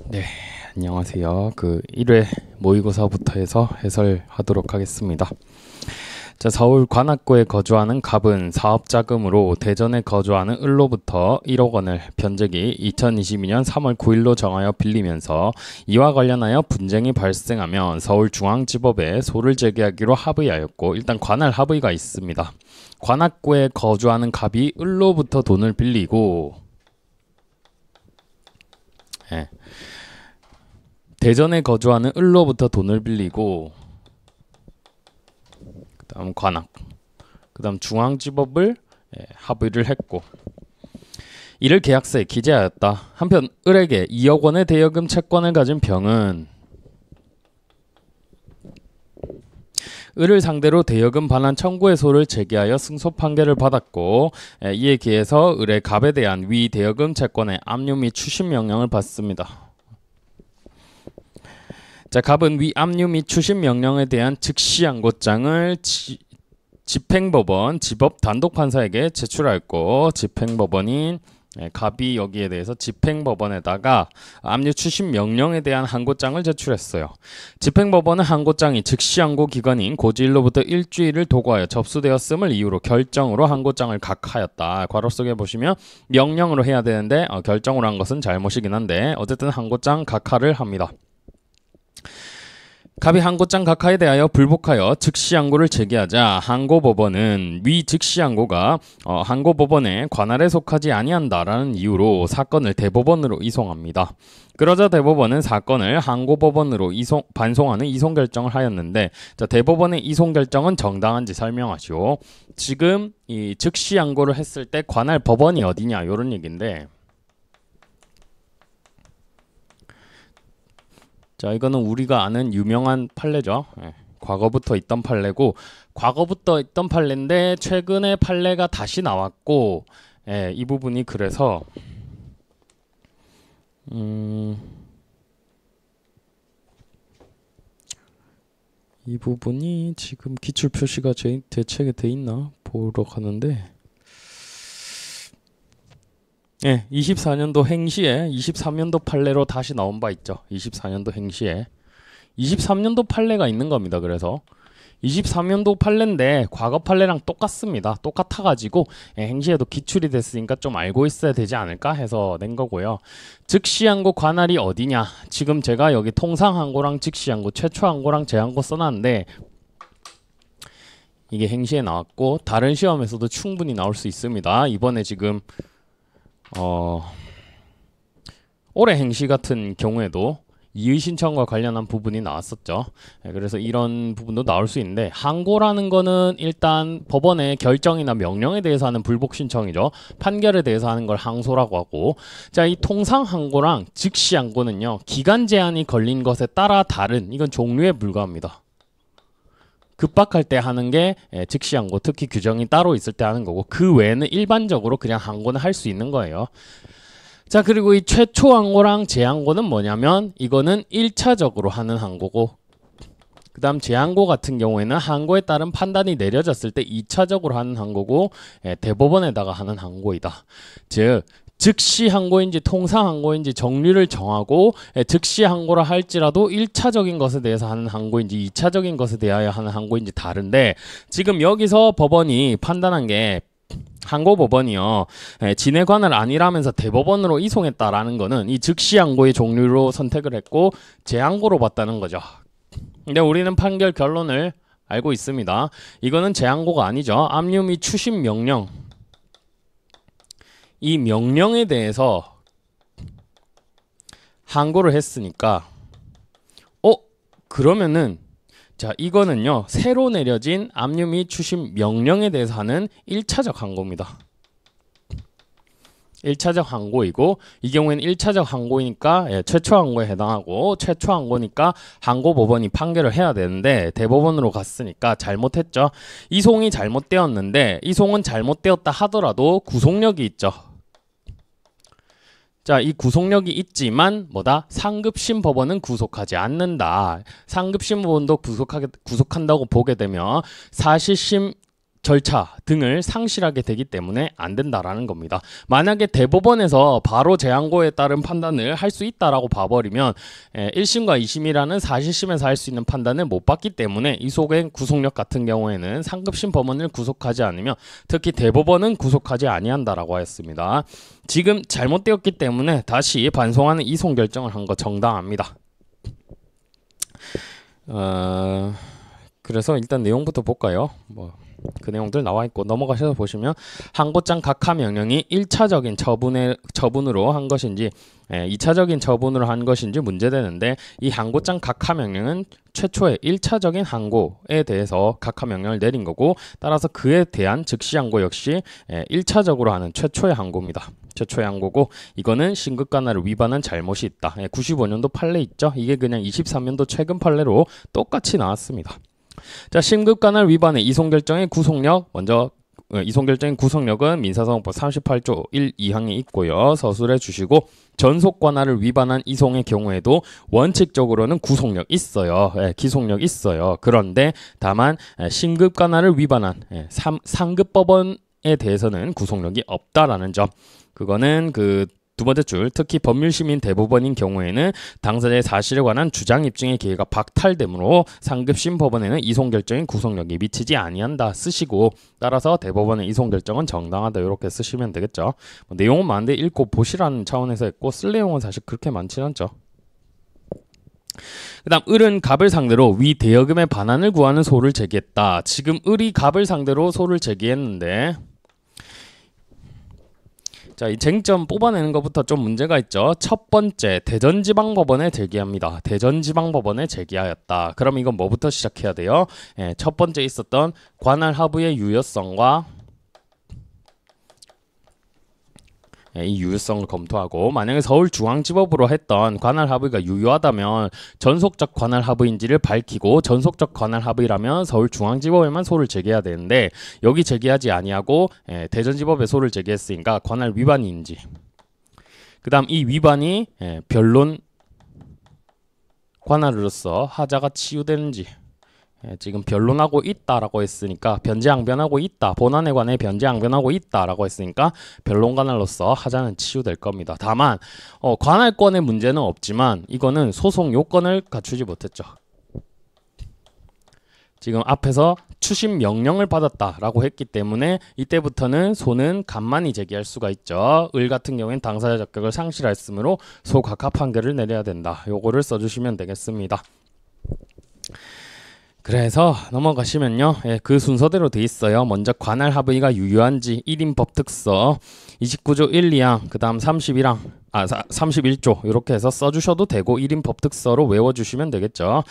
네, 안녕하세요. 1회 모의고사부터 해서 해설하도록 하겠습니다. 자, 서울 관악구에 거주하는 갑은 사업자금으로 대전에 거주하는 을로부터 1억 원을 변제기 2022년 3월 9일로 정하여 빌리면서 이와 관련하여 분쟁이 발생하면 서울중앙지법에 소를 제기하기로 합의하였고, 일단 관할 합의가 있습니다. 관악구에 거주하는 갑이 을로부터 돈을 빌리고, 예, 대전에 거주하는 을로부터 돈을 빌리고, 그 다음 관악, 그 다음 중앙지법을 합의를 했고, 이를 계약서에 기재하였다. 한편 을에게 2억 원의 대여금 채권을 가진 병은 을을 상대로 대여금 반환 청구의 소를 제기하여 승소 판결을 받았고, 이에 기해서 을의 갑에 대한 위 대여금 채권의 압류 및 추심 명령을 받습니다. 자, 갑은 위 압류 및 추심 명령에 대한 즉시 양고장을 집행법원 지법 단독 판사에게 제출하였고, 집행법원인 갑이 여기에 대해서 집행법원에다가 압류 추심 명령에 대한 항고장을 제출했어요. 집행법원은 항고장이 즉시 항고 기간인 고지일로부터 일주일을 도구하여 접수되었음을 이유로 결정으로 항고장을 각하였다. 괄호 속에 보시면 명령으로 해야 되는데 결정으로 한 것은 잘못이긴 한데 어쨌든 항고장 각하를 합니다. 갑이 항고장 각하에 대하여 불복하여 즉시항고를 제기하자 항고법원은 위 즉시항고가 항고법원의 관할에 속하지 아니한다라는 이유로 사건을 대법원으로 이송합니다. 그러자 대법원은 사건을 항고법원으로 반송하는 이송 결정을 하였는데, 자, 대법원의 이송 결정은 정당한지 설명하시오. 지금 이 즉시항고를 했을 때 관할 법원이 어디냐 이런 얘기인데, 자, 이거는 우리가 아는 유명한 판례죠. 과거부터 있던 판례고, 과거부터 있던 판례인데 최근에 판례가 다시 나왔고, 이 부분이 그래서 이 부분이 지금 기출 표시가 대책에 돼 있나 보러 가는데, 24년도 행시에 23년도 판례로 다시 나온 바 있죠. 24년도 행시에 23년도 판례가 있는 겁니다. 그래서 23년도 판례인데 과거 판례랑 똑같습니다. 똑같아가지고 행시에도 기출이 됐으니까 좀 알고 있어야 되지 않을까 해서 낸 거고요. 즉시항고 관할이 어디냐? 지금 제가 여기 통상항고랑 즉시항고, 최초항고랑 제항고 써놨는데 이게 행시에 나왔고 다른 시험에서도 충분히 나올 수 있습니다. 이번에 지금 올해 행시 같은 경우에도 이의 신청과 관련한 부분이 나왔었죠. 그래서 이런 부분도 나올 수 있는데, 항고라는 거는 일단 법원의 결정이나 명령에 대해서 하는 불복 신청이죠. 판결에 대해서 하는 걸 항소라고 하고, 자, 이 통상 항고랑 즉시 항고는요, 기간 제한이 걸린 것에 따라 다른, 이건 종류에 불과합니다. 급박할 때 하는 게 즉시 항고, 특히 규정이 따로 있을 때 하는 거고, 그 외에는 일반적으로 그냥 항고는 할 수 있는 거예요. 자, 그리고 이 최초 항고랑 재항고는 뭐냐면 이거는 1차적으로 하는 항고고, 그 다음 재항고 같은 경우에는 항고에 따른 판단이 내려졌을 때 2차적으로 하는 항고고, 대법원에다가 하는 항고이다. 즉 즉시 항고인지 통상 항고인지 정리를 정하고, 즉시 항고라 할지라도 1차적인 것에 대해서 하는 항고인지 2차적인 것에 대하여 하는 항고인지 다른데, 지금 여기서 법원이 판단한 게 항고법원이요, 진해관을 아니라면서 대법원으로 이송했다라는 거는 이 즉시항고의 종류로 선택을 했고 재항고로 봤다는 거죠. 근데 우리는 판결 결론을 알고 있습니다. 이거는 재항고가 아니죠. 압류 및 추심 명령, 이 명령에 대해서 항고를 했으니까 그러면은, 자, 이거는요 새로 내려진 압류 및 추심 명령에 대해서 하는 1차적 항고입니다. 1차적 항고이고, 이 경우에는 1차적 항고이니까 최초 항고에 해당하고, 최초 항고니까 항고법원이 판결을 해야 되는데 대법원으로 갔으니까 잘못했죠. 이송이 잘못되었는데, 이송은 잘못되었다 하더라도 구속력이 있죠. 자, 이 구속력이 있지만 뭐다? 상급심 법원은 구속하지 않는다. 상급심 법원도 구속한다고 보게 되면 사실심 절차 등을 상실하게 되기 때문에 안 된다라는 겁니다. 만약에 대법원에서 바로 재항고에 따른 판단을 할 수 있다라고 봐버리면 1심과 2심이라는 사실심에서 할 수 있는 판단을 못 받기 때문에 이 속의 구속력 같은 경우에는 상급심 법원을 구속하지 않으면, 특히 대법원은 구속하지 아니한다라고 하였습니다. 지금 잘못되었기 때문에 다시 반송하는 이송 결정을 한 거 정당합니다. 그래서 일단 내용부터 볼까요? 그 내용들 나와 있고 넘어가셔서 보시면 항고장 각하 명령이 1차적인 처분으로 한 것인지 2차적인 처분으로 한 것인지 문제되는데, 이 항고장 각하 명령은 최초의 1차적인 항고에 대해서 각하 명령을 내린 거고, 따라서 그에 대한 즉시 항고 역시 1차적으로 하는 최초의 항고입니다. 최초의 항고고, 이거는 신급관할을 위반한 잘못이 있다. 95년도 판례 있죠? 이게 그냥 23년도 최근 판례로 똑같이 나왔습니다. 자, 신급관할 위반의 이송결정의 구속력, 먼저 이송결정의 구속력은 민사소송법 38조 1, 2항에 있고요. 서술해 주시고, 전속관할을 위반한 이송의 경우에도 원칙적으로는 구속력 있어요. 기속력 있어요. 그런데 다만 신급관할을 위반한 상급법원에 대해서는 구속력이 없다라는 점. 그거는 두 번째 줄, 특히 법률시민 대법원인 경우에는 당사자의 사실에 관한 주장 입증의 기회가 박탈되므로 상급심 법원에는 이송결정인 구속력이 미치지 아니한다 쓰시고, 따라서 대법원의 이송결정은 정당하다 이렇게 쓰시면 되겠죠. 내용은 많은데 읽고 보시라는 차원에서 했고, 쓸 내용은 사실 그렇게 많진 않죠. 그 다음, 을은 갑을 상대로 위 대여금의 반환을 구하는 소를 제기했다. 지금 을이 갑을 상대로 소를 제기했는데, 자, 이 쟁점 뽑아내는 것부터 좀 문제가 있죠. 첫 번째, 대전지방법원에 제기합니다. 대전지방법원에 제기하였다. 그럼 이건 뭐부터 시작해야 돼요? 첫 번째 있었던 관할 하부의 유효성과 이 유효성을 검토하고, 만약에 서울중앙지법으로 했던 관할 합의가 유효하다면 전속적 관할 합의인지를 밝히고, 전속적 관할 합의라면 서울중앙지법에만 소를 제기해야 되는데 여기 제기하지 아니하고 대전지법에 소를 제기했으니까 관할 위반인지, 그 다음 이 위반이 변론 관할로서 하자가 치유되는지, 지금 변론하고 있다라고 했으니까 변제항변하고 있다, 본안에 관해 변제항변하고 있다라고 했으니까 변론관할로서 하자는 치유될 겁니다. 다만 관할권의 문제는 없지만 이거는 소송 요건을 갖추지 못했죠. 지금 앞에서 추심 명령을 받았다라고 했기 때문에 이때부터는 소는 간만히 제기할 수가 있죠. 을 같은 경우엔 당사자 적격을 상실했으므로 소 각하 판결을 내려야 된다. 요거를 써주시면 되겠습니다. 그래서 넘어가시면요, 그 순서대로 돼 있어요. 먼저 관할 합의가 유효한지 1인 법특서 29조 1, 2항, 그 다음 31조 이렇게 해서 써주셔도 되고 1인 법특서로 외워주시면 되겠죠.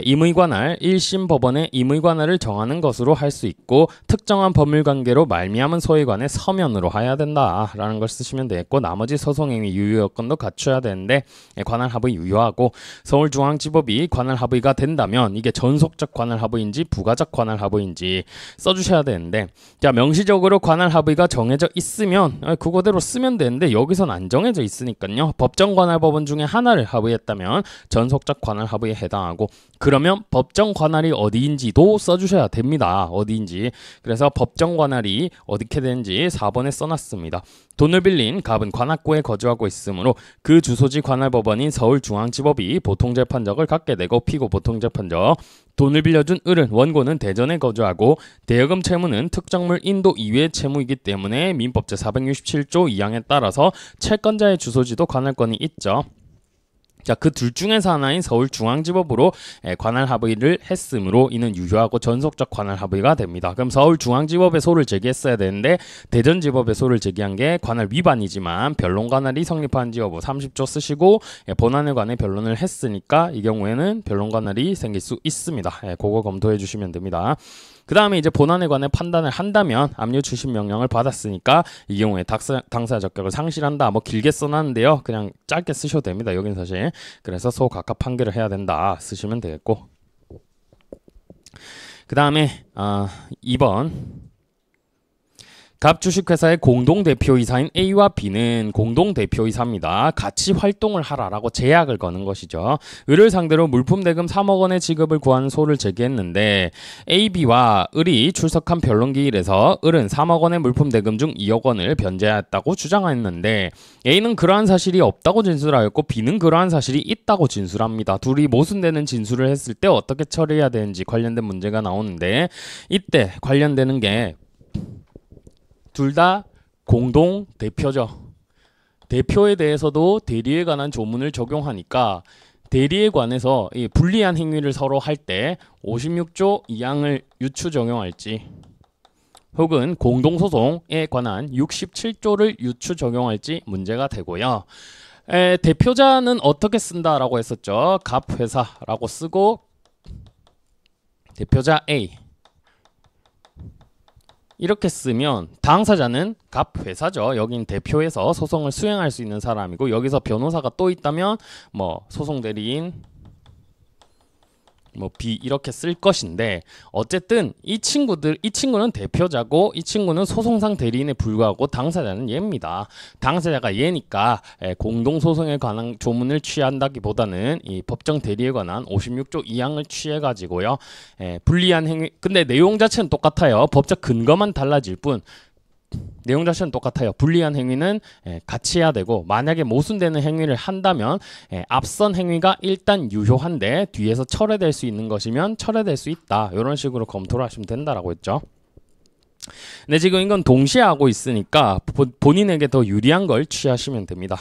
임의관할 1심 법원의 임의관할을 정하는 것으로 할 수 있고, 특정한 법률관계로 말미암은 소에 관해 서면으로 해야 된다라는 걸 쓰시면 되겠고, 나머지 소송행위 유효 여건도 갖춰야 되는데 관할 합의 유효하고, 서울중앙지법이 관할 합의가 된다면 이게 전속적 관할 합의인지 부가적 관할 합의인지 써주셔야 되는데, 자, 명시적으로 관할 합의가 정해져 있으면 그거대로 쓰면 되는데 여기선 안 정해져 있으니까요. 법정 관할 법원 중에 하나를 합의했다면 전속적 관할 합의에 해당하고, 그러면 법정 관할이 어디인지도 써주셔야 됩니다. 어디인지. 그래서 법정 관할이 어떻게 되는지 4번에 써놨습니다. 돈을 빌린 갑은 관악구에 거주하고 있으므로 그 주소지 관할법원인 서울중앙지법이 보통재판적을 갖게 되고, 피고 보통재판적. 돈을 빌려준 을은 원고는 대전에 거주하고 대여금 채무는 특정물 인도 이외의 채무이기 때문에 민법 제467조 2항에 따라서 채권자의 주소지도 관할권이 있죠. 자, 그 둘 중에서 하나인 서울중앙지법으로 관할 합의를 했으므로 이는 유효하고 전속적 관할 합의가 됩니다. 그럼 서울중앙지법에 소를 제기했어야 되는데 대전지법에 소를 제기한 게 관할 위반이지만 변론관할이 성립하는지 여부 30조 쓰시고, 본안에 관해 변론을 했으니까 이 경우에는 변론관할이 생길 수 있습니다. 그거 검토해 주시면 됩니다. 그 다음에 이제 본안에 관해 판단을 한다면, 압류 추심 명령을 받았으니까 이 경우에 당사자 적격을 상실한다. 뭐 길게 써놨는데요, 그냥 짧게 쓰셔도 됩니다. 여기는 사실. 그래서 소 각하 판결을 해야 된다 쓰시면 되겠고, 그 다음에 2번 갑 주식회사의 공동대표이사인 A와 B는 공동대표이사입니다. 같이 활동을 하라라고 제약을 거는 것이죠. 을을 상대로 물품 대금 3억 원의 지급을 구하는 소를 제기했는데 A, B와 을이 출석한 변론기일에서 을은 3억 원의 물품 대금 중 2억 원을 변제하였다고 주장했는데 A는 그러한 사실이 없다고 진술하였고 B는 그러한 사실이 있다고 진술합니다. 둘이 모순되는 진술을 했을 때 어떻게 처리해야 되는지 관련된 문제가 나오는데 이때 관련되는 게 둘 다 공동 대표죠. 대표에 대해서도 대리에 관한 조문을 적용하니까 대리에 관해서 이 불리한 행위를 서로 할 때 56조 2항을 유추 적용할지 혹은 공동소송에 관한 67조를 유추 적용할지 문제가 되고요. 대표자는 어떻게 쓴다라고 했었죠. 갑회사라고 쓰고 대표자 A 이렇게 쓰면 당사자는 갑회사죠. 여긴 대표에서 소송을 수행할 수 있는 사람이고 여기서 변호사가 또 있다면 뭐 소송 대리인 뭐 B 이렇게 쓸 것인데 어쨌든 이 친구는 대표자고 이 친구는 소송상 대리인에 불과하고 당사자는 얘입니다. 당사자가 얘니까 공동소송에 관한 조문을 취한다기보다는 이 법정 대리에 관한 56조 2항을 취해 가지고요. 불리한 행위 근데 내용 자체는 똑같아요. 법적 근거만 달라질 뿐 내용 자체는 똑같아요. 불리한 행위는 같이 해야 되고 만약에 모순되는 행위를 한다면 앞선 행위가 일단 유효한데 뒤에서 철회될 수 있는 것이면 철회될 수 있다. 이런 식으로 검토를 하시면 된다라고 했죠. 근데 지금 이건 동시에 하고 있으니까 본인에게 더 유리한 걸 취하시면 됩니다.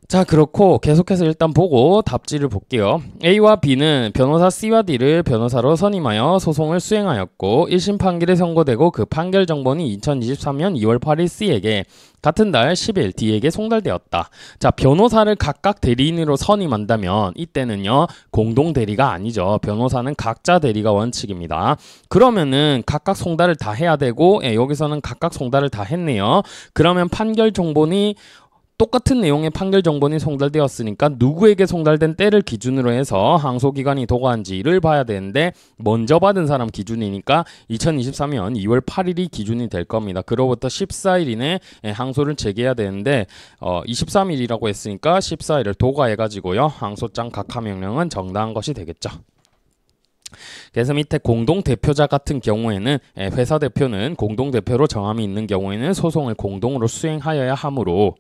자, 그렇고 계속해서 일단 보고 답지를 볼게요. A와 B는 변호사 C와 D를 변호사로 선임하여 소송을 수행하였고 1심 판결이 선고되고 그 판결 정보는 2023년 2월 8일 C에게 같은 달 10일 D에게 송달되었다. 자, 변호사를 각각 대리인으로 선임한다면 이때는요 공동 대리가 아니죠. 변호사는 각자 대리가 원칙입니다. 그러면은 각각 송달을 다 해야 되고 여기서는 각각 송달을 다 했네요. 그러면 판결 정보는 똑같은 내용의 판결 정보는 송달되었으니까 누구에게 송달된 때를 기준으로 해서 항소기간이 도가한지를 봐야 되는데 먼저 받은 사람 기준이니까 2023년 2월 8일이 기준이 될 겁니다. 그로부터 14일 이내 항소를 제기해야 되는데 23일이라고 했으니까 14일을 도가해가지고요. 항소장 각하명령은 정당한 것이 되겠죠. 그래서 밑에 공동대표자 같은 경우에는 회사 대표는 공동대표로 정함이 있는 경우에는 소송을 공동으로 수행하여야 하므로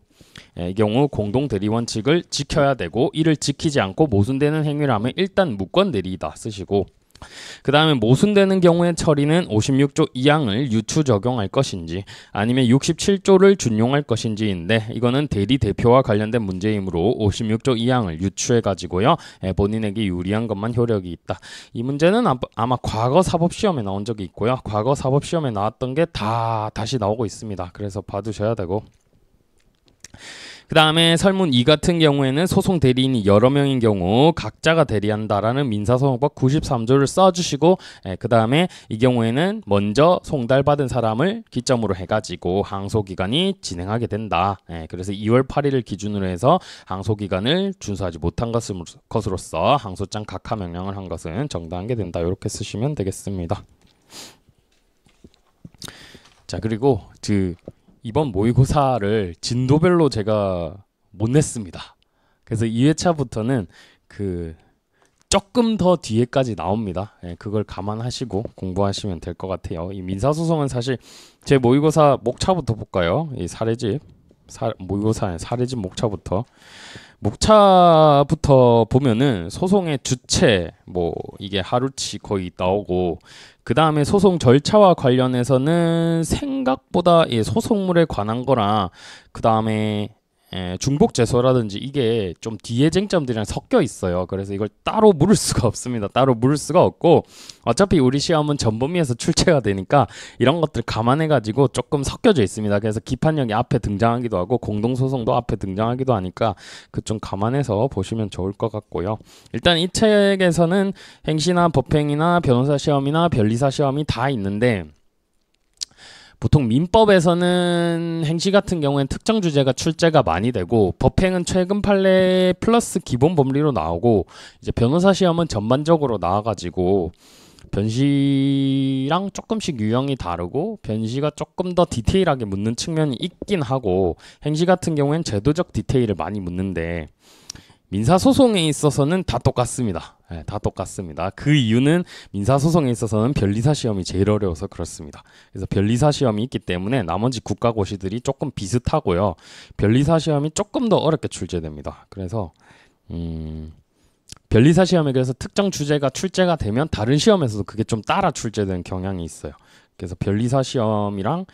이 경우 공동대리 원칙을 지켜야 되고 이를 지키지 않고 모순되는 행위를 하면 일단 무권대리이다 쓰시고 그 다음에 모순되는 경우의 처리는 56조 2항을 유추 적용할 것인지 아니면 67조를 준용할 것인지인데 이거는 대리 대표와 관련된 문제이므로 56조 2항을 유추해 가지고요 본인에게 유리한 것만 효력이 있다. 이 문제는 아마 과거 사법시험에 나온 적이 있고요. 과거 사법시험에 나왔던 게 다 다시 나오고 있습니다. 그래서 봐두셔야 되고 그 다음에 설문 2 같은 경우에는 소송 대리인이 여러 명인 경우 각자가 대리한다라는 민사소송법 93조를 써주시고 그 다음에 이 경우에는 먼저 송달받은 사람을 기점으로 해가지고 항소기간이 진행하게 된다. 그래서 2월 8일을 기준으로 해서 항소기간을 준수하지 못한 것으로서 항소장 각하명령을 한 것은 정당한 게 된다. 이렇게 쓰시면 되겠습니다. 자, 그리고 이번 모의고사를 진도별로 제가 못 냈습니다. 그래서 2회차부터는 조금 더 뒤에까지 나옵니다. 그걸 감안하시고 공부하시면 될 것 같아요. 이 민사소송은 사실 제 모의고사 목차부터 볼까요? 이 모의고사 사례집 목차부터 보면은 소송의 주체 이게 하루치 거의 나오고 그 다음에 소송 절차와 관련해서는 생각보다 소송물에 관한 거랑 그 다음에 중복제소라든지 이게 좀 뒤에 쟁점들이랑 섞여 있어요. 그래서 이걸 따로 물을 수가 없습니다. 따로 물을 수가 없고 어차피 우리 시험은 전범위에서 출제가 되니까 이런 것들 감안해가지고 조금 섞여져 있습니다. 그래서 기판력이 앞에 등장하기도 하고 공동소송도 앞에 등장하기도 하니까 그 좀 감안해서 보시면 좋을 것 같고요. 일단 이 책에서는 행시나 법행이나 변호사 시험이나 변리사 시험이 다 있는데 보통 민법에서는 행시 같은 경우에는 특정 주제가 출제가 많이 되고 법행은 최근 판례 플러스 기본 법리로 나오고 이제 변호사 시험은 전반적으로 나와가지고 변시랑 조금씩 유형이 다르고 변시가 조금 더 디테일하게 묻는 측면이 있긴 하고 행시 같은 경우엔 제도적 디테일을 많이 묻는데 민사소송에 있어서는 다 똑같습니다. 네, 다 똑같습니다. 그 이유는 민사소송에 있어서는 변리사 시험이 제일 어려워서 그렇습니다. 그래서 변리사 시험이 있기 때문에 나머지 국가고시들이 조금 비슷하고요. 변리사 시험이 조금 더 어렵게 출제됩니다. 그래서 변리사 시험에 그래서 특정 주제가 출제가 되면 다른 시험에서도 그게 좀 따라 출제되는 경향이 있어요. 그래서 변리사 시험이랑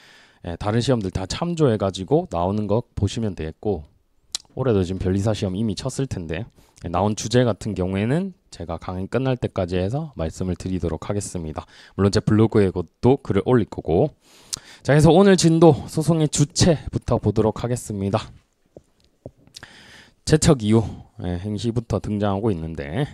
다른 시험들 다 참조해가지고 나오는 거 보시면 되겠고 올해도 지금 변리사 시험 이미 쳤을 텐데 나온 주제 같은 경우에는 제가 강의 끝날 때까지 해서 말씀을 드리도록 하겠습니다. 물론 제 블로그에도 글을 올릴 거고. 자, 그래서 오늘 진도 소송의 주체부터 보도록 하겠습니다. 제척 이후 행시부터 등장하고 있는데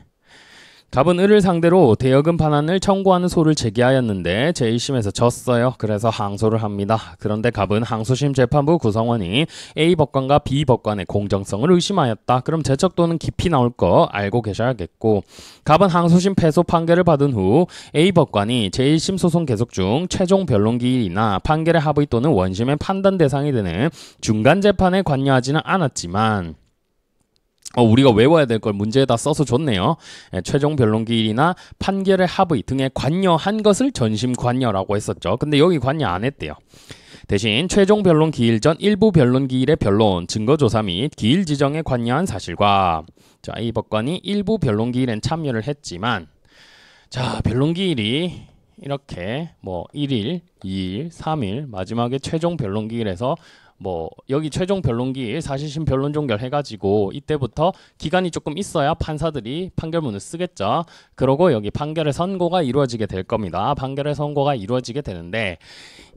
갑은 을을 상대로 대여금 반환을 청구하는 소를 제기하였는데 제1심에서 졌어요. 그래서 항소를 합니다. 그런데 갑은 항소심 재판부 구성원이 A 법관과 B 법관의 공정성을 의심하였다. 그럼 제척도는 깊이 나올 거 알고 계셔야겠고 갑은 항소심 패소 판결을 받은 후 A 법관이 제1심 소송 계속 중 최종 변론 기일이나 판결의 합의 또는 원심의 판단 대상이 되는 중간 재판에 관여하지는 않았지만 우리가 외워야 될 걸 문제에다 써서 줬네요. 최종 변론 기일이나 판결의 합의 등에 관여한 것을 전심 관여라고 했었죠. 근데 여기 관여 안 했대요. 대신 최종 변론 기일 전 일부 변론 기일의 변론, 증거조사 및 기일 지정에 관여한 사실과 자, 이 법관이 일부 변론 기일엔 참여를 했지만 자, 변론 기일이 이렇게 뭐 1일, 2일, 3일 마지막에 최종 변론 기일에서 뭐 여기 최종 변론기일 사실심 변론 종결 해가지고 이때부터 기간이 조금 있어야 판사들이 판결문을 쓰겠죠. 그러고 여기 판결의 선고가 이루어지게 될 겁니다. 판결의 선고가 이루어지게 되는데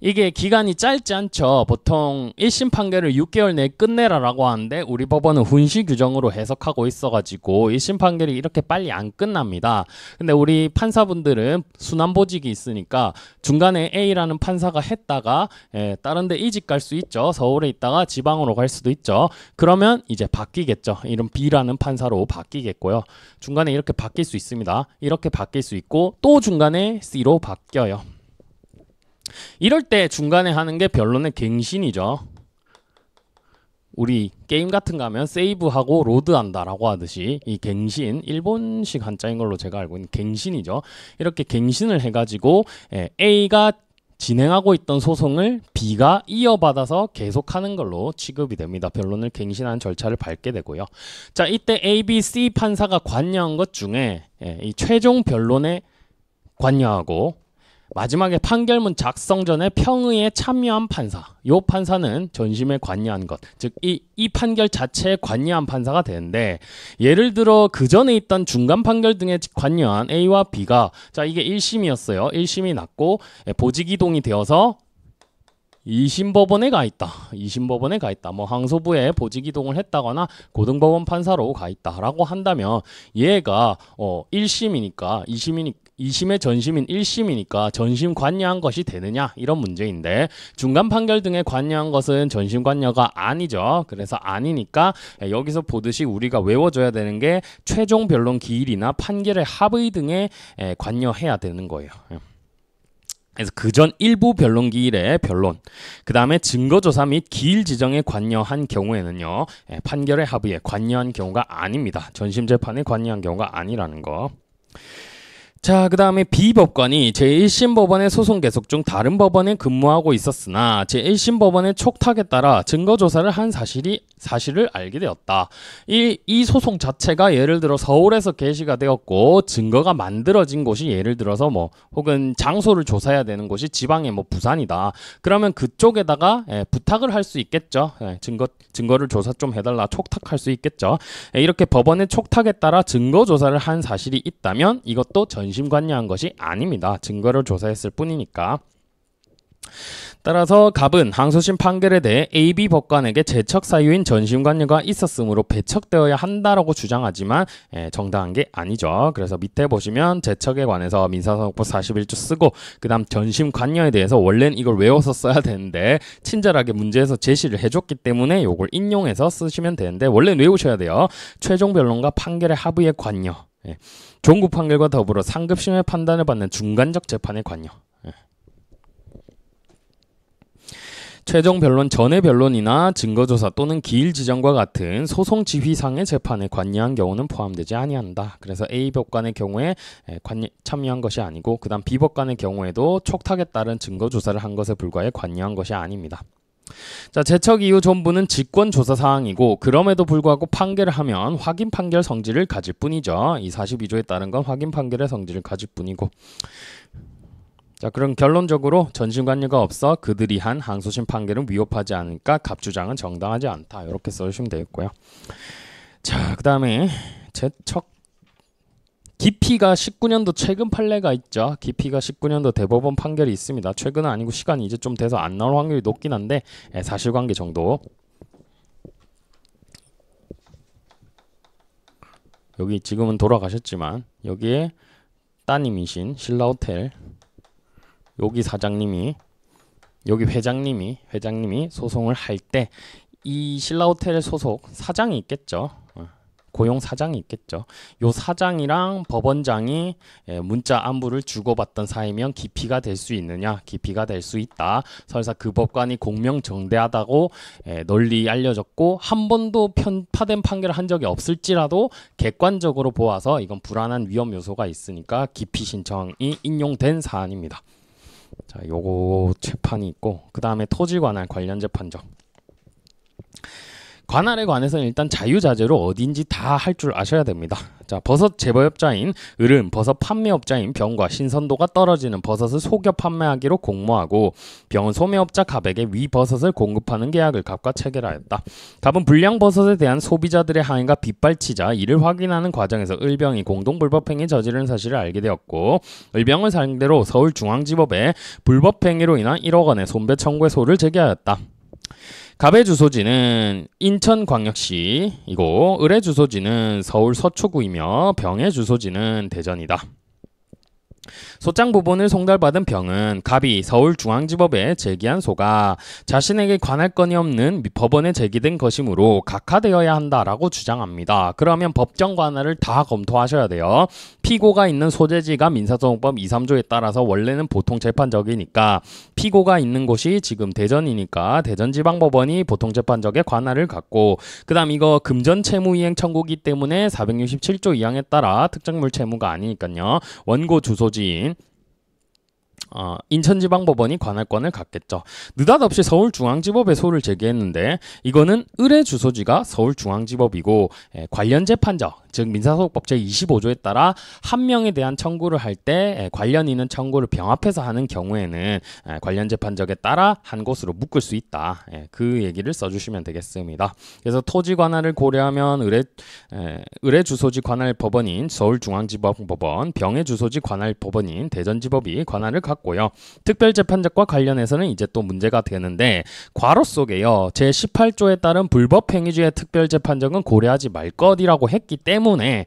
이게 기간이 짧지 않죠. 보통 1심 판결을 6개월 내에 끝내라라고 하는데 우리 법원은 훈시 규정으로 해석하고 있어가지고 1심 판결이 이렇게 빨리 안 끝납니다. 근데 우리 판사분들은 순환보직이 있으니까 중간에 A라는 판사가 했다가 다른 데 이직 갈 수 있죠. 서울에 있다가 지방으로 갈 수도 있죠. 그러면 이제 바뀌겠죠. 이런 B라는 판사로 바뀌겠고요. 중간에 이렇게 바뀔 수 있습니다. 이렇게 바뀔 수 있고 또 중간에 C로 바뀌어요. 이럴 때 중간에 하는 게 변론의 갱신이죠. 우리 게임 같은 거 하면 세이브하고 로드한다라고 하듯이 이 갱신, 일본식 한자인 걸로 제가 알고 있는 갱신이죠. 이렇게 갱신을 해가지고 A가 진행하고 있던 소송을 B가 이어받아서 계속하는 걸로 취급이 됩니다. 변론을 갱신하는 절차를 밟게 되고요. 자, 이때 A, B, C 판사가 관여한 것 중에 이 최종 변론에 관여하고 마지막에 판결문 작성 전에 평의에 참여한 판사, 요 판사는 전심에 관여한 것, 즉 이 판결 자체에 관여한 판사가 되는데 예를 들어 그 전에 있던 중간 판결 등에 관여한 A와 B가 자 이게 1심이었어요. 1심이 났고 보직 이동이 되어서 2심 법원에 가 있다. 2심 법원에 가 있다. 뭐 항소부에 보직 이동을 했다거나 고등법원 판사로 가 있다라고 한다면 얘가 1심이니까 2심의 전심인 1심이니까 전심 관여한 것이 되느냐 이런 문제인데 중간 판결 등에 관여한 것은 전심 관여가 아니죠. 그래서 아니니까 여기서 보듯이 우리가 외워줘야 되는 게 최종 변론 기일이나 판결의 합의 등에 관여해야 되는 거예요. 그래서 그전 일부 변론 기일의 변론, 그 다음에 증거조사 및 기일 지정에 관여한 경우에는요, 판결의 합의에 관여한 경우가 아닙니다. 전심재판에 관여한 경우가 아니라는 거. 자, 그 다음에 B법관이 제1심 법원의 소송 계속 중 다른 법원에 근무하고 있었으나 제1심 법원의 촉탁에 따라 증거조사를 한 사실을 알게 되었다. 이 소송 자체가 예를 들어 서울에서 게시가 되었고 증거가 만들어진 곳이 예를 들어서 뭐 혹은 장소를 조사해야 되는 곳이 지방의 뭐 부산이다. 그러면 그쪽에다가 부탁을 할 수 있겠죠. 증거를 조사 좀 해달라 촉탁할 수 있겠죠. 이렇게 법원의 촉탁에 따라 증거조사를 한 사실이 있다면 이것도 전심 관여한 것이 아닙니다. 증거를 조사했을 뿐이니까. 따라서 갑은 항소심 판결에 대해 AB 법관에게 제척 사유인 전심 관여가 있었으므로 배척되어야 한다라고 주장하지만 정당한 게 아니죠. 그래서 밑에 보시면 제척에 관해서 민사소송법 41조 쓰고 그 다음 전심 관여에 대해서 원래는 이걸 외워서 써야 되는데 친절하게 문제에서 제시를 해줬기 때문에 이걸 인용해서 쓰시면 되는데 원래는 외우셔야 돼요. 최종 변론과 판결의 합의에 관여. 종국 판결과 더불어 상급심의 판단을 받는 중간적 재판에 관여. 최종 변론 전의 변론이나 증거조사 또는 기일 지정과 같은 소송 지휘상의 재판에 관여한 경우는 포함되지 아니한다. 그래서 A 법관의 경우에 참여한 것이 아니고 그다음 B 법관의 경우에도 촉탁에 따른 증거조사를 한 것에 불과해 관여한 것이 아닙니다. 자, 제척 이후 전부는 직권 조사 사항이고 그럼에도 불구하고 판결을 하면 확인 판결 성질을 가질 뿐이죠. 이 42조에 따른 건 확인 판결의 성질을 가질 뿐이고. 자, 그럼 결론적으로 전신관여가 없어 그들이 한 항소심 판결은 위협하지 않으니까 갑주장은 정당하지 않다. 이렇게 써주시면 되겠고요. 자, 그 다음에 제척 기피가 19년도 최근 판례가 있죠. 기피가 19년도 대법원 판결이 있습니다. 최근은 아니고 시간이 이제 좀 돼서 안 나올 확률이 높긴 한데 사실관계 정도. 여기 지금은 돌아가셨지만 여기에 따님이신 신라호텔 여기 사장님이 여기 회장님이 소송을 할 때 이 신라호텔 소속 사장이 있겠죠. 고용 사장이 있겠죠. 요 사장이랑 법원장이 문자 안부를 주고받던 사이면 기피가 될 수 있느냐? 기피가 될 수 있다. 설사 그 법관이 공명정대하다고 널리 알려졌고 한 번도 편파된 판결을 한 적이 없을지라도 객관적으로 보아서 이건 불안한 위험 요소가 있으니까 기피 신청이 인용된 사안입니다. 자, 요거 재판이 있고 그 다음에 토지관할 관련 재판적. 관할에 관해서는 일단 자유자재로 어딘지 다 할 줄 아셔야 됩니다. 자, 버섯 재배업자인 을은 버섯 판매업자인 병과 신선도가 떨어지는 버섯을 속여 판매하기로 공모하고 병은 소매업자 갑에게 위 버섯을 공급하는 계약을 갑과 체결하였다. 갑은 불량 버섯에 대한 소비자들의 항의가 빗발치자 이를 확인하는 과정에서 을병이 공동불법행위 저지른 사실을 알게 되었고 을병을 상대로 서울중앙지법에 불법행위로 인한 1억 원의 손배 청구의 소를 제기하였다. 갑의 주소지는 인천광역시이고 을의 주소지는 서울 서초구이며 병의 주소지는 대전이다. 소장 부분을 송달받은 병은 갑이 서울중앙지법에 제기한 소가 자신에게 관할 건이 없는 법원에 제기된 것이므로 각하되어야 한다라고 주장합니다. 그러면 법정 관할을 다 검토하셔야 돼요. 피고가 있는 소재지가 민사소송법 2, 3조에 따라서 원래는 보통 재판적이니까 피고가 있는 곳이 지금 대전이니까 대전지방법원이 보통 재판적의 관할을 갖고 그 다음 이거 금전채무이행 청구기 때문에 467조 2항에 따라 특정물 채무가 아니니까요. 원고 주소지인 인천지방법원이 관할권을 갖겠죠. 느닷없이 서울중앙지법에 소를 제기했는데 이거는 을의 주소지가 서울중앙지법이고 관련 재판적 즉 민사소송법 제25조에 따라 한 명에 대한 청구를 할 때 관련 있는 청구를 병합해서 하는 경우에는 관련 재판적에 따라 한 곳으로 묶을 수 있다. 그 얘기를 써주시면 되겠습니다. 그래서 토지 관할을 고려하면 을의 주소지 관할 법원인 서울중앙지법법원, 병의 주소지 관할 법원인 대전지법이 관할을 갖고요. 특별재판적과 관련해서는 이제 또 문제가 되는데 괄호 속에요. 제18조에 따른 불법행위주의 특별재판적은 고려하지 말 것이라고 했기 때문에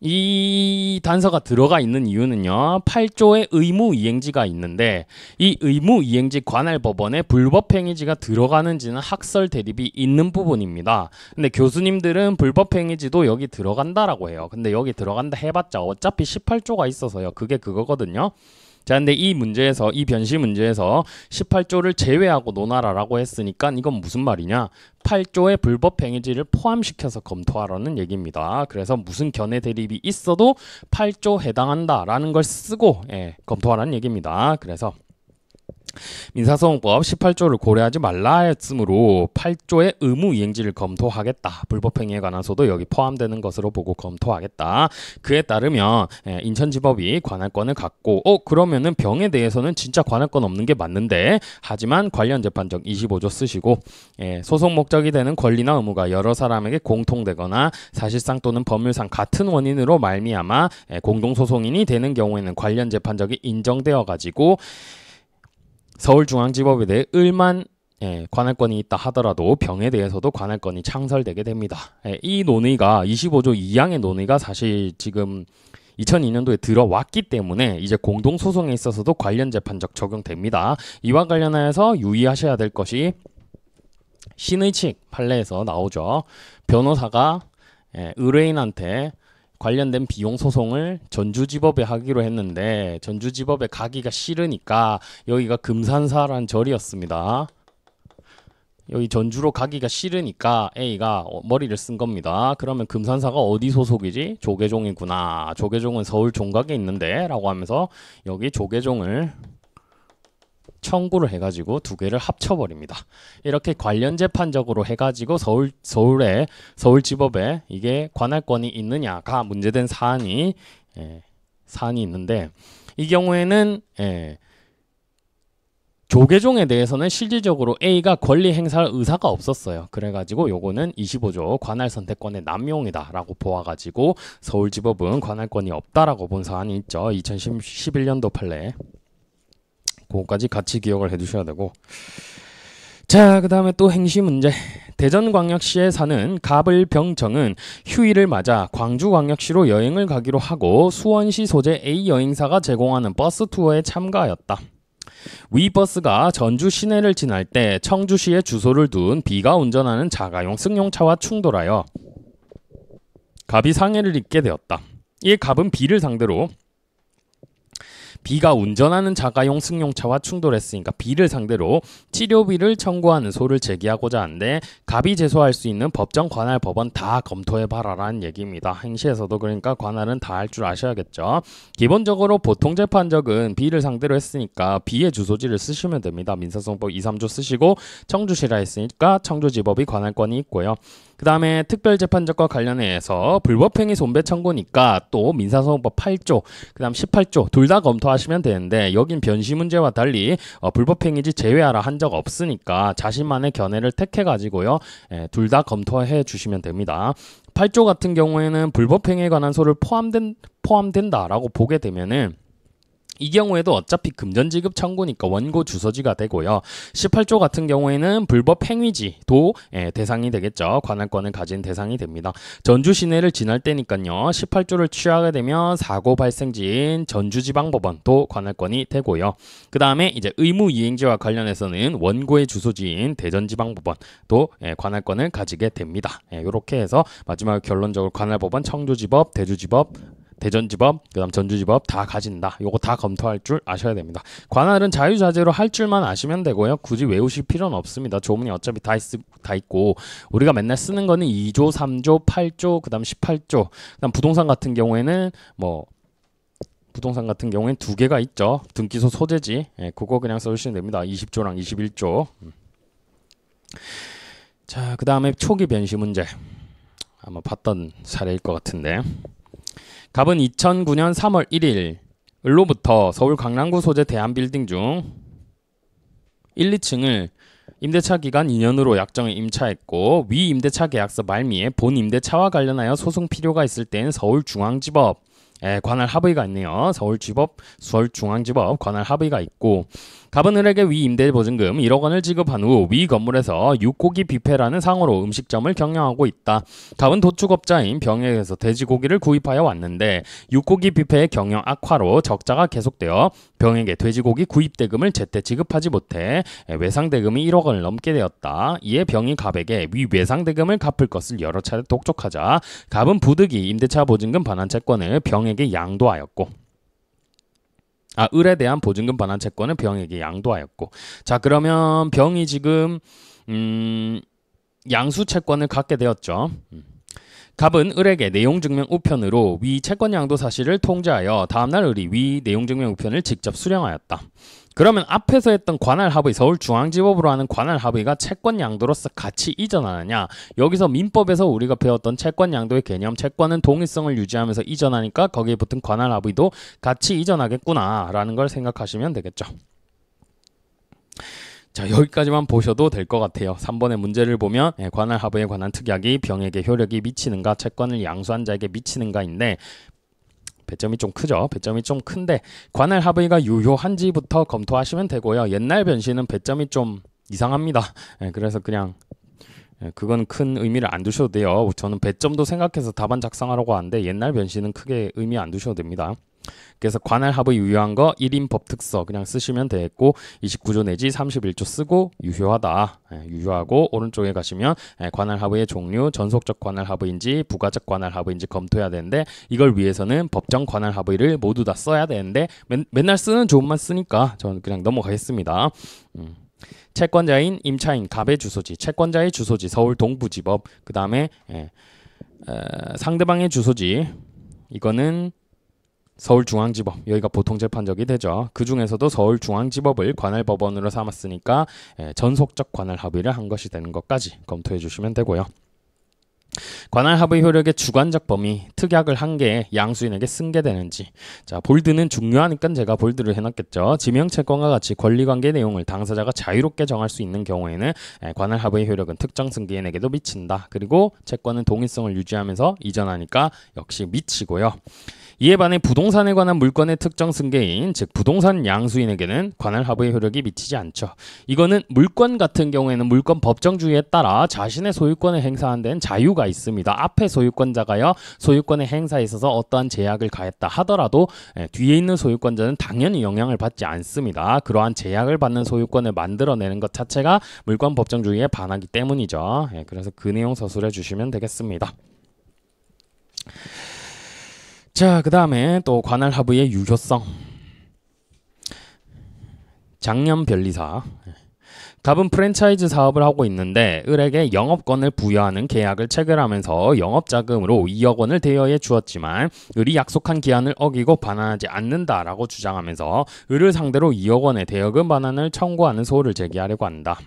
이 단서가 들어가 있는 이유는요. 8조의 의무이행지가 있는데 이 의무이행지 관할법원에 불법행위지가 들어가는지는 학설 대립이 있는 부분입니다. 근데 교수님들은 불법행위지도 여기 들어간다라고 해요. 근데 여기 들어간다 해봤자 어차피 18조가 있어서요. 그게 그거거든요. 자, 근데 이 문제에서 이 변시 문제에서 18조를 제외하고 논하라라고 했으니까 이건 무슨 말이냐? 8조의 불법 행위지를 포함시켜서 검토하라는 얘기입니다. 그래서 무슨 견해 대립이 있어도 8조 해당한다라는 걸 쓰고 검토하라는 얘기입니다. 그래서 민사소송법 18조를 고려하지 말라 했으므로 8조의 의무이행지를 검토하겠다. 불법행위에 관한 소도 여기 포함되는 것으로 보고 검토하겠다. 그에 따르면 인천지법이 관할권을 갖고 그러면은 병에 대해서는 진짜 관할권 없는 게 맞는데 하지만 관련 재판적 25조 쓰시고 소송 목적이 되는 권리나 의무가 여러 사람에게 공통되거나 사실상 또는 법률상 같은 원인으로 말미암아 공동소송인이 되는 경우에는 관련 재판적이 인정되어 가지고 서울중앙지법에 대해 을만 관할권이 있다 하더라도 병에 대해서도 관할권이 창설되게 됩니다. 이 논의가 25조 2항의 논의가 사실 지금 2002년도에 들어왔기 때문에 이제 공동소송에 있어서도 관련 재판적 적용됩니다. 이와 관련해서 유의하셔야 될 것이 신의칙 판례에서 나오죠. 변호사가 의뢰인한테 관련된 비용 소송을 전주지법에 하기로 했는데 전주지법에 가기가 싫으니까 여기가 금산사라는 절이었습니다. 여기 전주로 가기가 싫으니까 A가 머리를 쓴 겁니다. 그러면 금산사가 어디 소속이지? 조계종이구나. 조계종은 서울 종각에 있는데 라고 하면서 여기 조계종을 청구를 해가지고 두 개를 합쳐버립니다. 이렇게 관련 재판적으로 해가지고 서울지법에 이게 관할권이 있느냐가 문제된 사안이 있는데 이 경우에는 조계종에 대해서는 실질적으로 A가 권리 행사할 의사가 없었어요. 그래가지고 요거는 25조 관할 선택권의 남용이다 라고 보아가지고 서울지법은 관할권이 없다라고 본 사안이 있죠. 2011년도 판례. 그거까지 같이 기억을 해두셔야 되고, 자, 그 다음에 또 행시 문제. 대전광역시에 사는 갑을병정은 휴일을 맞아 광주광역시로 여행을 가기로 하고 수원시 소재 A 여행사가 제공하는 버스 투어에 참가하였다. 위 버스가 전주 시내를 지날 때 청주시에 주소를 둔 B가 운전하는 자가용 승용차와 충돌하여 갑이 상해를 입게 되었다. 이 갑은 B를 상대로 B가 운전하는 자가용 승용차와 충돌했으니까 B를 상대로 치료비를 청구하는 소를 제기하고자 하는데 갑이 제소할 수 있는 법정 관할 법원 다 검토해봐라라는 얘기입니다. 행시에서도 그러니까 관할은 다 할 줄 아셔야겠죠. 기본적으로 보통 재판적은 B를 상대로 했으니까 B의 주소지를 쓰시면 됩니다. 민사소송법 2, 3조 쓰시고 청주시라 했으니까 청주지법이 관할권이 있고요. 그 다음에 특별재판적과 관련해서 불법행위 손배 청구니까 또 민사소송법 8조 그 다음 18조 둘 다 검토하시면 되는데 여긴 변시 문제와 달리 불법행위지 제외하라 한 적 없으니까 자신만의 견해를 택해가지고요 둘 다 검토해 주시면 됩니다. 8조 같은 경우에는 불법행위에 관한 소를 포함된다라고 보게 되면은 이 경우에도 어차피 금전지급 청구니까 원고 주소지가 되고요. 18조 같은 경우에는 불법 행위지도 대상이 되겠죠. 관할권을 가진 대상이 됩니다. 전주 시내를 지날 때니까요. 18조를 취하게 되면 사고 발생지인 전주지방법원도 관할권이 되고요. 그 다음에 이제 의무이행지와 관련해서는 원고의 주소지인 대전지방법원도 관할권을 가지게 됩니다. 이렇게 해서 마지막 결론적으로 관할법원 청주지법, 대주지법, 대전지법, 그 다음 전주지법 다 가진다. 요거 다 검토할 줄 아셔야 됩니다. 관할은 자유자재로 할 줄만 아시면 되고요. 굳이 외우실 필요는 없습니다. 조문이 어차피 다 있고 우리가 맨날 쓰는 거는 2조, 3조, 8조, 그 다음 18조 그 다음 부동산 같은 경우에는 두 개가 있죠. 등기소 소재지. 그거 그냥 써주시면 됩니다. 20조랑 21조. 자, 그 다음에 초기 변시 문제. 아마 봤던 사례일 것 같은데 갑은 2009년 3월 1일로부터 서울 강남구 소재 대한빌딩 중 1, 2층을 임대차 기간 2년으로 약정에 임차했고 위 임대차 계약서 말미에 본 임대차와 관련하여 소송 필요가 있을 땐 서울중앙지법 관할 합의가 있네요. 서울중앙지법 관할 합의가 있고 갑은 을에게 위 임대보증금 1억 원을 지급한 후 위 건물에서 육고기 뷔페라는 상호로 음식점을 경영하고 있다. 갑은 도축업자인 병에게서 돼지고기를 구입하여 왔는데 육고기 뷔페의 경영 악화로 적자가 계속되어 병에게 돼지고기 구입 대금을 제때 지급하지 못해 외상 대금이 1억 원을 넘게 되었다. 이에 병이 갑에게 위 외상 대금을 갚을 것을 여러 차례 독촉하자 갑은 부득이 임대차 보증금 반환 채권을 병에게 양도하였고 을에 대한 보증금 반환 채권을 병에게 양도하였고 자 그러면 병이 지금 양수 채권을 갖게 되었죠. 갑은 을에게 내용증명 우편으로 위 채권 양도 사실을 통지하여 다음날 을이 위 내용증명 우편을 직접 수령하였다. 그러면 앞에서 했던 관할 합의, 서울중앙지법으로 하는 관할 합의가 채권 양도로서 같이 이전하느냐? 여기서 민법에서 우리가 배웠던 채권 양도의 개념, 채권은 동일성을 유지하면서 이전하니까 거기에 붙은 관할 합의도 같이 이전하겠구나라는 걸 생각하시면 되겠죠. 자, 여기까지만 보셔도 될 것 같아요. 3번의 문제를 보면 관할 합의에 관한 특약이 병에게 효력이 미치는가, 채권을 양수한 자에게 미치는가인데 배점이 좀 크죠. 배점이 좀 큰데 관할 합의가 유효한지부터 검토하시면 되고요. 옛날 변시는 배점이 좀 이상합니다. 그래서 그냥 그건 큰 의미를 안 두셔도 돼요. 저는 배점도 생각해서 답안 작성하라고 하는데 옛날 변시는 크게 의미 안 두셔도 됩니다. 그래서 관할 합의 유효한 거 1인 법특서 그냥 쓰시면 되겠고 29조 내지 31조 쓰고 유효하다. 유효하고 오른쪽에 가시면 관할 합의의 종류 전속적 관할 합의인지 부가적 관할 합의인지 검토해야 되는데 이걸 위해서는 법정 관할 합의를 모두 다 써야 되는데 맨날 쓰는 조문만 쓰니까 저는 그냥 넘어가겠습니다. 채권자인 임차인 갑의 주소지 채권자의 주소지 서울 동부지법 그 다음에 상대방의 주소지 이거는 서울중앙지법 여기가 보통재판적이 되죠. 그 중에서도 서울중앙지법을 관할법원으로 삼았으니까 전속적 관할 합의를 한 것이 되는 것까지 검토해 주시면 되고요. 관할 합의 효력의 주관적 범위 특약을 한 개 양수인에게 승계되는지 자 볼드는 중요하니까 제가 볼드를 해놨겠죠. 지명채권과 같이 권리관계 내용을 당사자가 자유롭게 정할 수 있는 경우에는 관할 합의 효력은 특정 승계인에게도 미친다. 그리고 채권은 동일성을 유지하면서 이전하니까 역시 미치고요. 이에 반해 부동산에 관한 물건의 특정 승계인, 즉 부동산 양수인에게는 관할 합의 효력이 미치지 않죠. 이거는 물건 같은 경우에는 물건 법정주의에 따라 자신의 소유권을 행사하는 데는 자유가 있습니다. 앞에 소유권자가요 소유권의 행사에 있어서 어떠한 제약을 가했다 하더라도 뒤에 있는 소유권자는 당연히 영향을 받지 않습니다. 그러한 제약을 받는 소유권을 만들어내는 것 자체가 물건 법정주의에 반하기 때문이죠. 그래서 그 내용 서술해 주시면 되겠습니다. 자, 그 다음에 또 관할 합의의 유효성. 장년 변리사. 갑은 프랜차이즈 사업을 하고 있는데 을에게 영업권을 부여하는 계약을 체결하면서 영업자금으로 2억 원을 대여해 주었지만 을이 약속한 기한을 어기고 반환하지 않는다라고 주장하면서 을을 상대로 2억 원의 대여금 반환을 청구하는 소를 제기하려고 한다.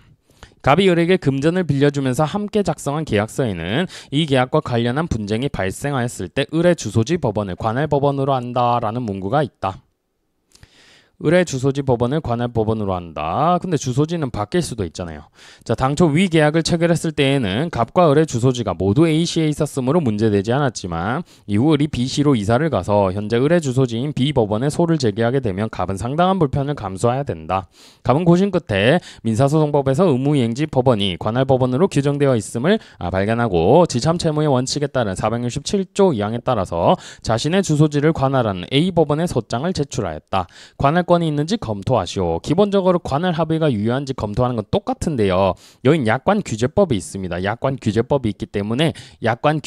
갑이 을에게 금전을 빌려주면서 함께 작성한 계약서에는 이 계약과 관련한 분쟁이 발생하였을 때 을의 주소지 법원을 관할법원으로 한다라는 문구가 있다. 을의 주소지 법원을 관할법원으로 한다. 근데 주소지는 바뀔 수도 있잖아요. 자, 당초 위 계약을 체결했을 때에는 갑과 을의 주소지가 모두 A시에 있었으므로 문제되지 않았지만 이후 을이 B시로 이사를 가서 현재 을의 주소지인 B법원에 소를 제기하게 되면 갑은 상당한 불편을 감수해야 된다. 갑은 고심 끝에 민사소송법에서 의무이행지 법원이 관할법원으로 규정되어 있음을 발견하고 지참채무의 원칙에 따른 467조 2항에 따라서 자신의 주소지를 관할하는 A법원에 소장을 제출하였다. 관할권이 있는지 검토하시오. 기본적으로 관할 합의가 유효한지 검토하는 건 똑같은데요. 여긴 약관 규제법이 있습니다. 약관 규제법이 있기 때문에 약관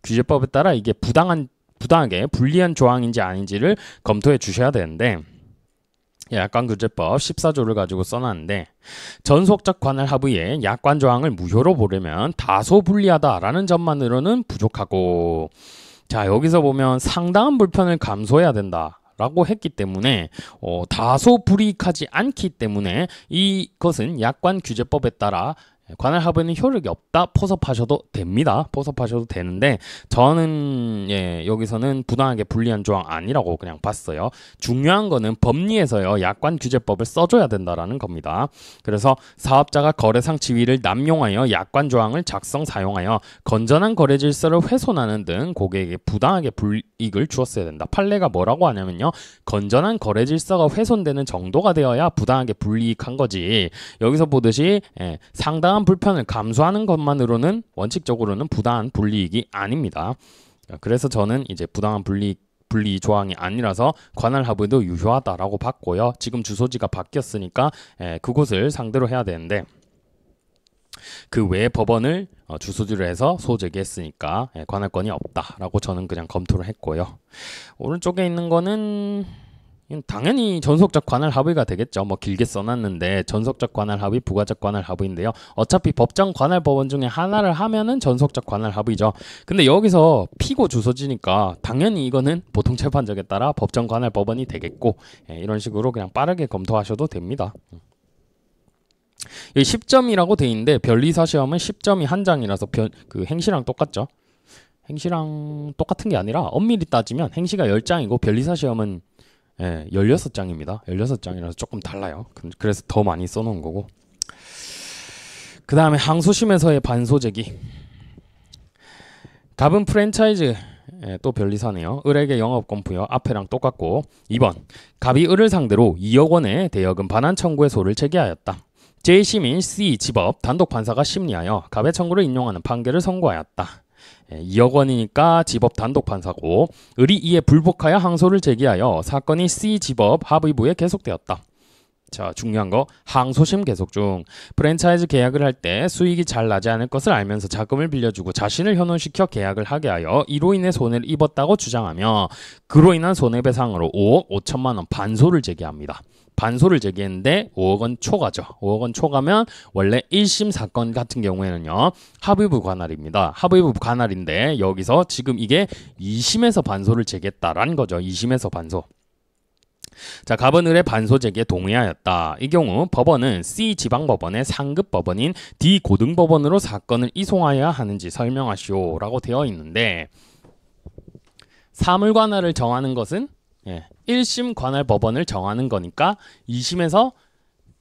규제법에 따라 이게 부당하게 불리한 조항인지 아닌지를 검토해 주셔야 되는데 약관 규제법 14조를 가지고 써놨는데 전속적 관할 합의에 약관 조항을 무효로 보려면 다소 불리하다라는 점만으로는 부족하고 자 여기서 보면 상당한 불편을 감수해야 된다. 라고 했기 때문에 다소 불이익하지 않기 때문에 이것은 약관 규제법에 따라 관할 합의는 효력이 없다 포섭하셔도 됩니다. 포섭하셔도 되는데 저는 여기서는 부당하게 불리한 조항 아니라고 그냥 봤어요. 중요한 거는 법리에서요 약관 규제법을 써줘야 된다라는 겁니다. 그래서 사업자가 거래상 지위를 남용하여 약관 조항을 작성 사용하여 건전한 거래 질서를 훼손하는 등 고객에게 부당하게 불이익을 주었어야 된다. 판례가 뭐라고 하냐면요 건전한 거래 질서가 훼손되는 정도가 되어야 부당하게 불이익한 거지. 여기서 보듯이 상당한 불편을 감수하는 것만으로는 원칙적으로는 부당한 불이익이 아닙니다. 그래서 저는 이제 부당한 불이익 조항이 아니라서 관할 합의도 유효하다라고 봤고요. 지금 주소지가 바뀌었으니까 그곳을 상대로 해야 되는데 그 외에 법원을 주소지로 해서 소제기했으니까 관할권이 없다라고 저는 그냥 검토를 했고요. 오른쪽에 있는 거는 당연히 전속적 관할 합의가 되겠죠. 뭐 길게 써놨는데 전속적 관할 합의, 부가적 관할 합의인데요. 어차피 법정 관할 법원 중에 하나를 하면은 전속적 관할 합의죠. 근데 여기서 피고 주소지니까 당연히 이거는 보통재판적에 따라 법정 관할 법원이 되겠고 이런 식으로 그냥 빠르게 검토하셔도 됩니다. 여기 10점이라고 돼 있는데 변리사 시험은 10점이 한 장이라서 그 행시랑 똑같죠. 행시랑 똑같은 게 아니라 엄밀히 따지면 행시가 10장이고 변리사 시험은 16장입니다. 16장이라서 조금 달라요. 그래서 더 많이 써놓은 거고. 그 다음에 항소심에서의 반소제기. 갑은 프랜차이즈 또 변리사네요. 을에게 영업권 부여 앞에랑 똑같고 2번 갑이 을을 상대로 2억 원의 대여금 반환 청구의 소를 제기하였다. 제1심인 C 지법 단독 판사가 심리하여 갑의 청구를 인용하는 판결을 선고하였다. 예, 2억 원이니까 집업 단독 판사고 을이 이에 불복하여 항소를 제기하여 사건이 C 집업 합의부에 계속되었다. 자, 중요한 거 항소심 계속 중. 프랜차이즈 계약을 할 때 수익이 잘 나지 않을 것을 알면서 자금을 빌려주고 자신을 현원시켜 계약을 하게 하여 이로 인해 손해를 입었다고 주장하며 그로 인한 손해배상으로 5억 5천만 원 반소를 제기합니다. 반소를 제기했는데 5억 원 초과죠. 5억 원 초과면 원래 1심 사건 같은 경우에는요. 합의부 관할입니다. 합의부 관할인데 여기서 지금 이게 2심에서 반소를 제기했다라는 거죠. 2심에서 반소. 자, 갑은 을의 반소 제기에 동의하였다. 이 경우 법원은 C 지방법원의 상급 법원인 D 고등법원으로 사건을 이송하여야 하는지 설명하시오라고 되어 있는데 사물 관할을 정하는 것은 1심 관할 법원을 정하는 거니까 2심에서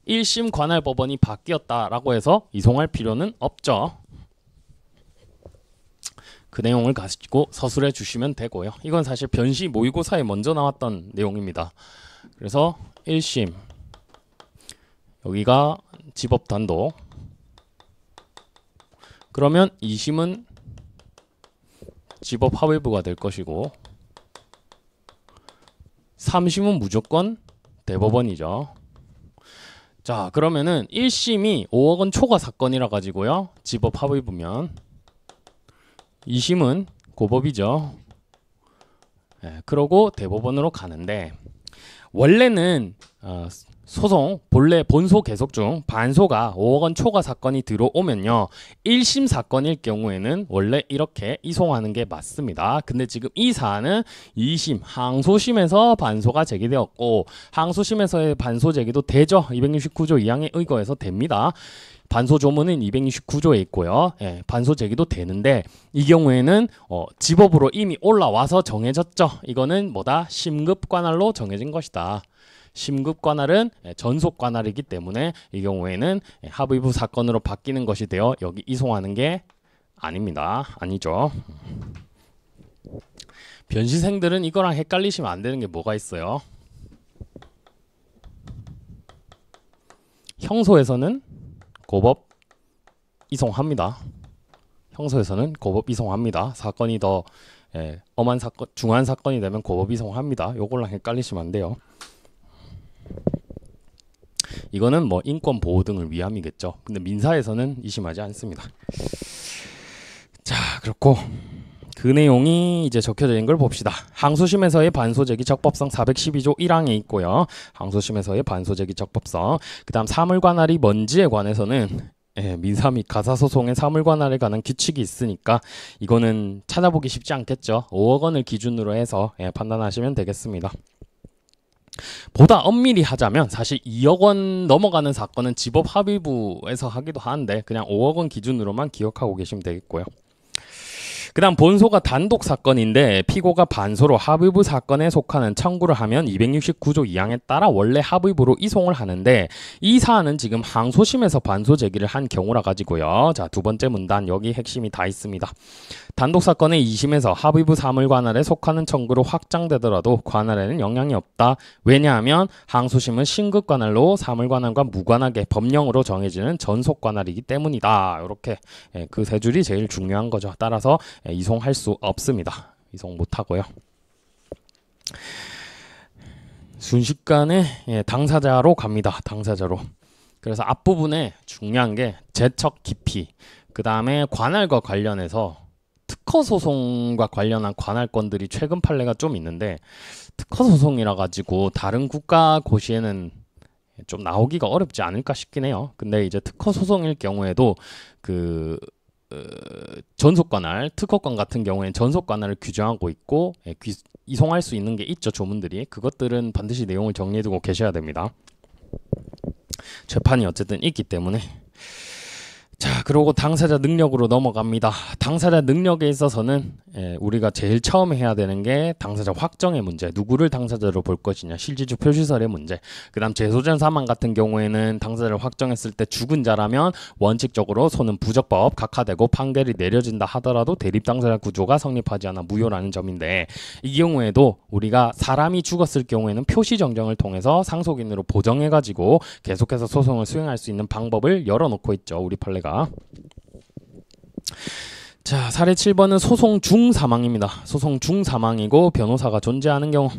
1심 관할 법원이 바뀌었다라고 해서 이송할 필요는 없죠. 그 내용을 가지고 서술해 주시면 되고요. 이건 사실 변시 모의고사에 먼저 나왔던 내용입니다. 그래서 1심 여기가 집업 단독 그러면 2심은 집업 합의부가 될 것이고 3심은 무조건 대법원이죠. 자, 그러면은 1심이 5억 원 초과 사건이라 가지고요. 집업 합의부면 2심은 고법이죠. 그러고 대법원으로 가는데 원래는 소송 본래 본소 계속 중 반소가 5억 원 초과 사건이 들어오면요 1심 사건일 경우에는 원래 이렇게 이송하는 게 맞습니다. 근데 지금 이 사안은 2심 항소심에서 반소가 제기되었고 항소심에서의 반소 제기도 되죠. 269조 2항에 의거해서 됩니다. 반소 조문은 269조에 있고요. 반소 제기도 되는데 이 경우에는 집업으로 이미 올라와서 정해졌죠. 이거는 뭐다? 심급 관할로 정해진 것이다. 심급 관할은 전속 관할이기 때문에 이 경우에는 합의부 사건으로 바뀌는 것이 되어 여기 이송하는 게 아닙니다. 아니죠. 변시생들은 이거랑 헷갈리시면 안 되는 게 뭐가 있어요? 형소에서는 고법 이송합니다. 형소에서는 고법 이송합니다. 사건이 더 엄한 사건, 중한 사건이 되면 고법 이송합니다. 요걸랑 헷갈리시면 안 돼요. 이거는 뭐 인권 보호 등을 위함이겠죠. 근데 민사에서는 이심하지 않습니다. 자, 그렇고 그 내용이 이제 적혀져 있는 걸 봅시다. 항소심에서의 반소제기 적법성 412조 1항에 있고요. 항소심에서의 반소제기 적법성. 그다음 사물관할이 뭔지에 관해서는 민사 및 가사소송의 사물관할에 관한 규칙이 있으니까 이거는 찾아보기 쉽지 않겠죠. 5억 원을 기준으로 해서 판단하시면 되겠습니다. 보다 엄밀히 하자면 사실 2억 원 넘어가는 사건은 집업 합의부에서 하기도 하는데 그냥 5억 원 기준으로만 기억하고 계시면 되겠고요. 그 다음 본소가 단독 사건인데 피고가 반소로 합의부 사건에 속하는 청구를 하면 269조 2항에 따라 원래 합의부로 이송을 하는데 이 사안은 지금 항소심에서 반소 제기를 한 경우라 가지고요. 자, 두 번째 문단 여기 핵심이 다 있습니다. 단독 사건의 2심에서 합의부 사물관할에 속하는 청구로 확장되더라도 관할에는 영향이 없다. 왜냐하면 항소심은 신급관할로 사물관할과 무관하게 법령으로 정해지는 전속관할이기 때문이다. 이렇게 그 세 줄이 제일 중요한 거죠. 따라서 이송할 수 없습니다. 이송 못하고요. 순식간에 당사자로 갑니다. 당사자로. 그래서 앞부분에 중요한 게 제척 기피, 그 다음에 관할과 관련해서 특허 소송과 관련한 관할권들이 최근 판례가 좀 있는데 특허 소송이라 가지고 다른 국가 고시에는 좀 나오기가 어렵지 않을까 싶긴 해요. 근데 이제 특허 소송일 경우에도 그 전속관할, 특허권 같은 경우에는 전속관할을 규정하고 있고 이송할 수 있는 게 있죠. 조문들이. 그것들은 반드시 내용을 정리해두고 계셔야 됩니다. 재판이 어쨌든 있기 때문에. 자, 그리고 당사자 능력으로 넘어갑니다. 당사자 능력에 있어서는 우리가 제일 처음 해야 되는 게 당사자 확정의 문제, 누구를 당사자로 볼 것이냐, 실지주 표시설의 문제. 그 다음 재소전 사망 같은 경우에는 당사자를 확정했을 때 죽은 자라면 원칙적으로 소는 부적법 각하되고 판결이 내려진다 하더라도 대립당사자 구조가 성립하지 않아 무효라는 점인데 이 경우에도 우리가 사람이 죽었을 경우에는 표시정정을 통해서 상속인으로 보정해가지고 계속해서 소송을 수행할 수 있는 방법을 열어놓고 있죠. 우리 판례가. 자, 사례 7번은 소송 중 사망입니다. 소송 중 사망이고 변호사가 존재하는 경우.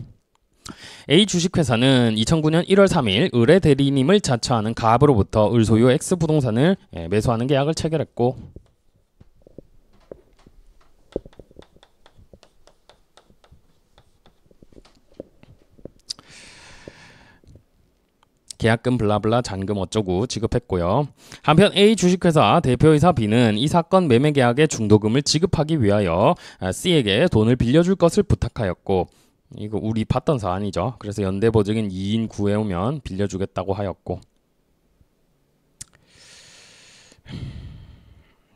A 주식회사는 2009년 1월 3일 의뢰 대리님을 자처하는 갑으로부터 을 소유 X 부동산을 매수하는 계약을 체결했고, 계약금 블라블라 잔금 어쩌고 지급했고요. 한편 A 주식회사 대표이사 B는 이 사건 매매 계약의 중도금을 지급하기 위하여 C에게 돈을 빌려줄 것을 부탁하였고, 이거 우리 봤던 사안이죠. 그래서 연대보증인 2인 구해오면 빌려주겠다고 하였고,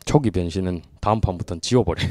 초기 변신은 다음 판부터는 지워버려.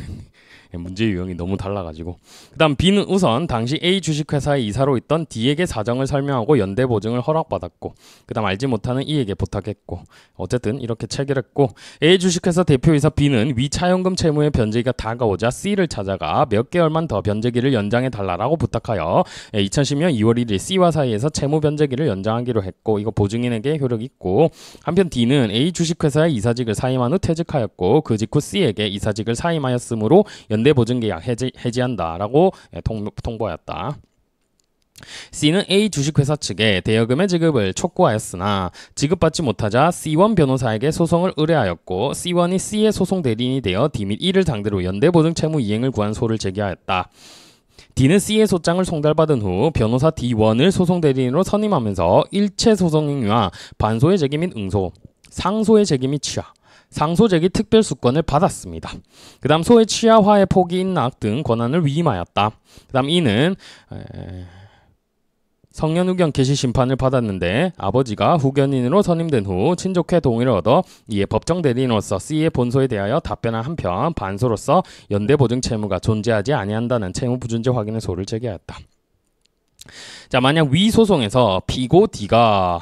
문제 유형이 너무 달라가지고. 그 다음 B는 우선 당시 A 주식회사의 이사로 있던 D에게 사정을 설명하고 연대보증을 허락받았고, 그 다음 알지 못하는 E에게 부탁했고, 어쨌든 이렇게 체결했고, A 주식회사 대표이사 B는 위 차용금 채무의 변제기가 다가오자 C를 찾아가 몇 개월만 더 변제기를 연장해달라고 부탁하여 2010년 2월 1일 C와 사이에서 채무 변제기를 연장하기로 했고, 이거 보증인에게 효력이 있고, 한편 D는 A 주식회사의 이사직을 사임한 후 퇴직하였고, 그 직후 C에게 이사직을 사임하였으므로 연대보증계약 해지한다라고 통보하였다. C는 A 주식회사 측에 대여금의 지급을 촉구하였으나 지급받지 못하자 C1 변호사에게 소송을 의뢰하였고, C1이 C의 소송 대리인이 되어 D 및 E를 상대로 연대보증 채무 이행을 구한 소를 제기하였다. D는 C의 소장을 송달받은 후 변호사 D1을 소송 대리인으로 선임하면서 일체 소송 행위와 반소의 제기 및 응소, 상소의 제기 및 취하, 상소제기 특별수권을 받았습니다. 그 다음 소의 취하화의 포기 인락 등 권한을 위임하였다. 그 다음 E는 성년후견 개시 심판을 받았는데 아버지가 후견인으로 선임된 후 친족회 동의를 얻어 이에 법정 대리인으로서 C의 본소에 대하여 답변한 한편 반소로서 연대보증 채무가 존재하지 아니한다는 채무부준재 확인의 소를 제기하였다. 자, 만약 위 소송에서 피고 D가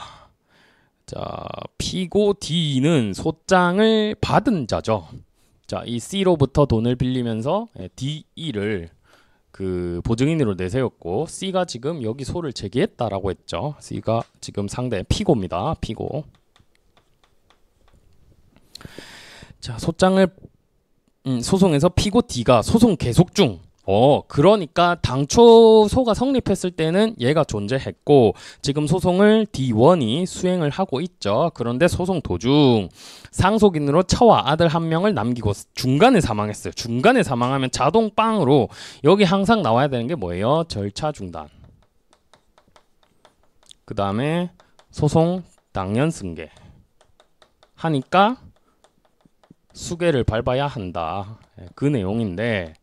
피고 D는 소장을 받은 자죠. 자, 이 C로부터 돈을 빌리면서 D를 그 보증인으로 내세웠고, C가 지금 여기 소를 제기했다라고 했죠. C가 지금 상대 피고입니다. 피고. 자, 소장을 소송에서 피고 D가 소송 계속 중. 그러니까 당초 소가 성립했을 때는 얘가 존재했고 지금 소송을 D1이 수행을 하고 있죠. 그런데 소송 도중 상속인으로 처와 아들 한 명을 남기고 중간에 사망했어요. 중간에 사망하면 자동 빵으로 여기 항상 나와야 되는 게 뭐예요? 절차 중단. 그 다음에 소송 당연 승계 하니까 수계를 밟아야 한다. 그 내용인데,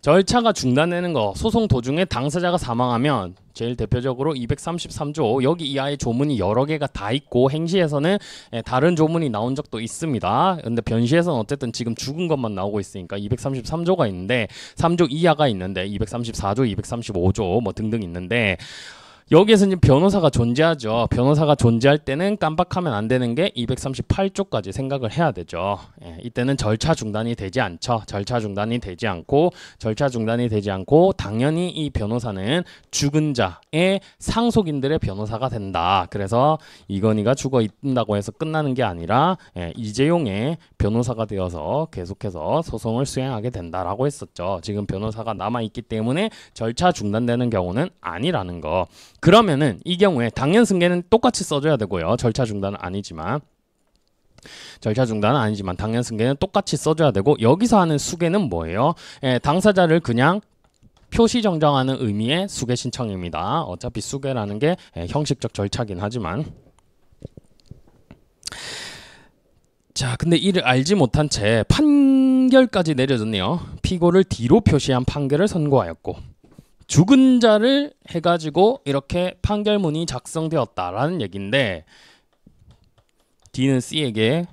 절차가 중단되는 거, 소송 도중에 당사자가 사망하면 제일 대표적으로 233조, 여기 이하의 조문이 여러 개가 다 있고 행시에서는 다른 조문이 나온 적도 있습니다. 근데 변시에서는 어쨌든 지금 죽은 것만 나오고 있으니까 233조가 있는데 3조 이하가 있는데 234조, 235조 뭐 등등 있는데, 여기에서 이제 변호사가 존재하죠. 변호사가 존재할 때는 깜빡하면 안 되는 게 238조까지 생각을 해야 되죠. 이때는 절차 중단이 되지 않죠. 절차 중단이 되지 않고 당연히 이 변호사는 죽은 자의 상속인들의 변호사가 된다. 그래서 이건희가 죽어 있다고 해서 끝나는 게 아니라 이재용의 변호사가 되어서 계속해서 소송을 수행하게 된다라고 했었죠. 지금 변호사가 남아있기 때문에 절차 중단되는 경우는 아니라는 거. 그러면은 이 경우에 당연 승계는 똑같이 써줘야 되고요. 절차 중단은 아니지만 당연 승계는 똑같이 써줘야 되고, 여기서 하는 수계는 뭐예요? 당사자를 그냥 표시 정정하는 의미의 수계 신청입니다. 어차피 수계라는 게 형식적 절차긴 하지만. 자, 근데 이를 알지 못한 채 판결까지 내려졌네요. 피고를 D로 표시한 판결을 선고하였고, 죽은 자를 해가지고 이렇게 판결문이 작성되었다라는 얘기인데, D는 C에게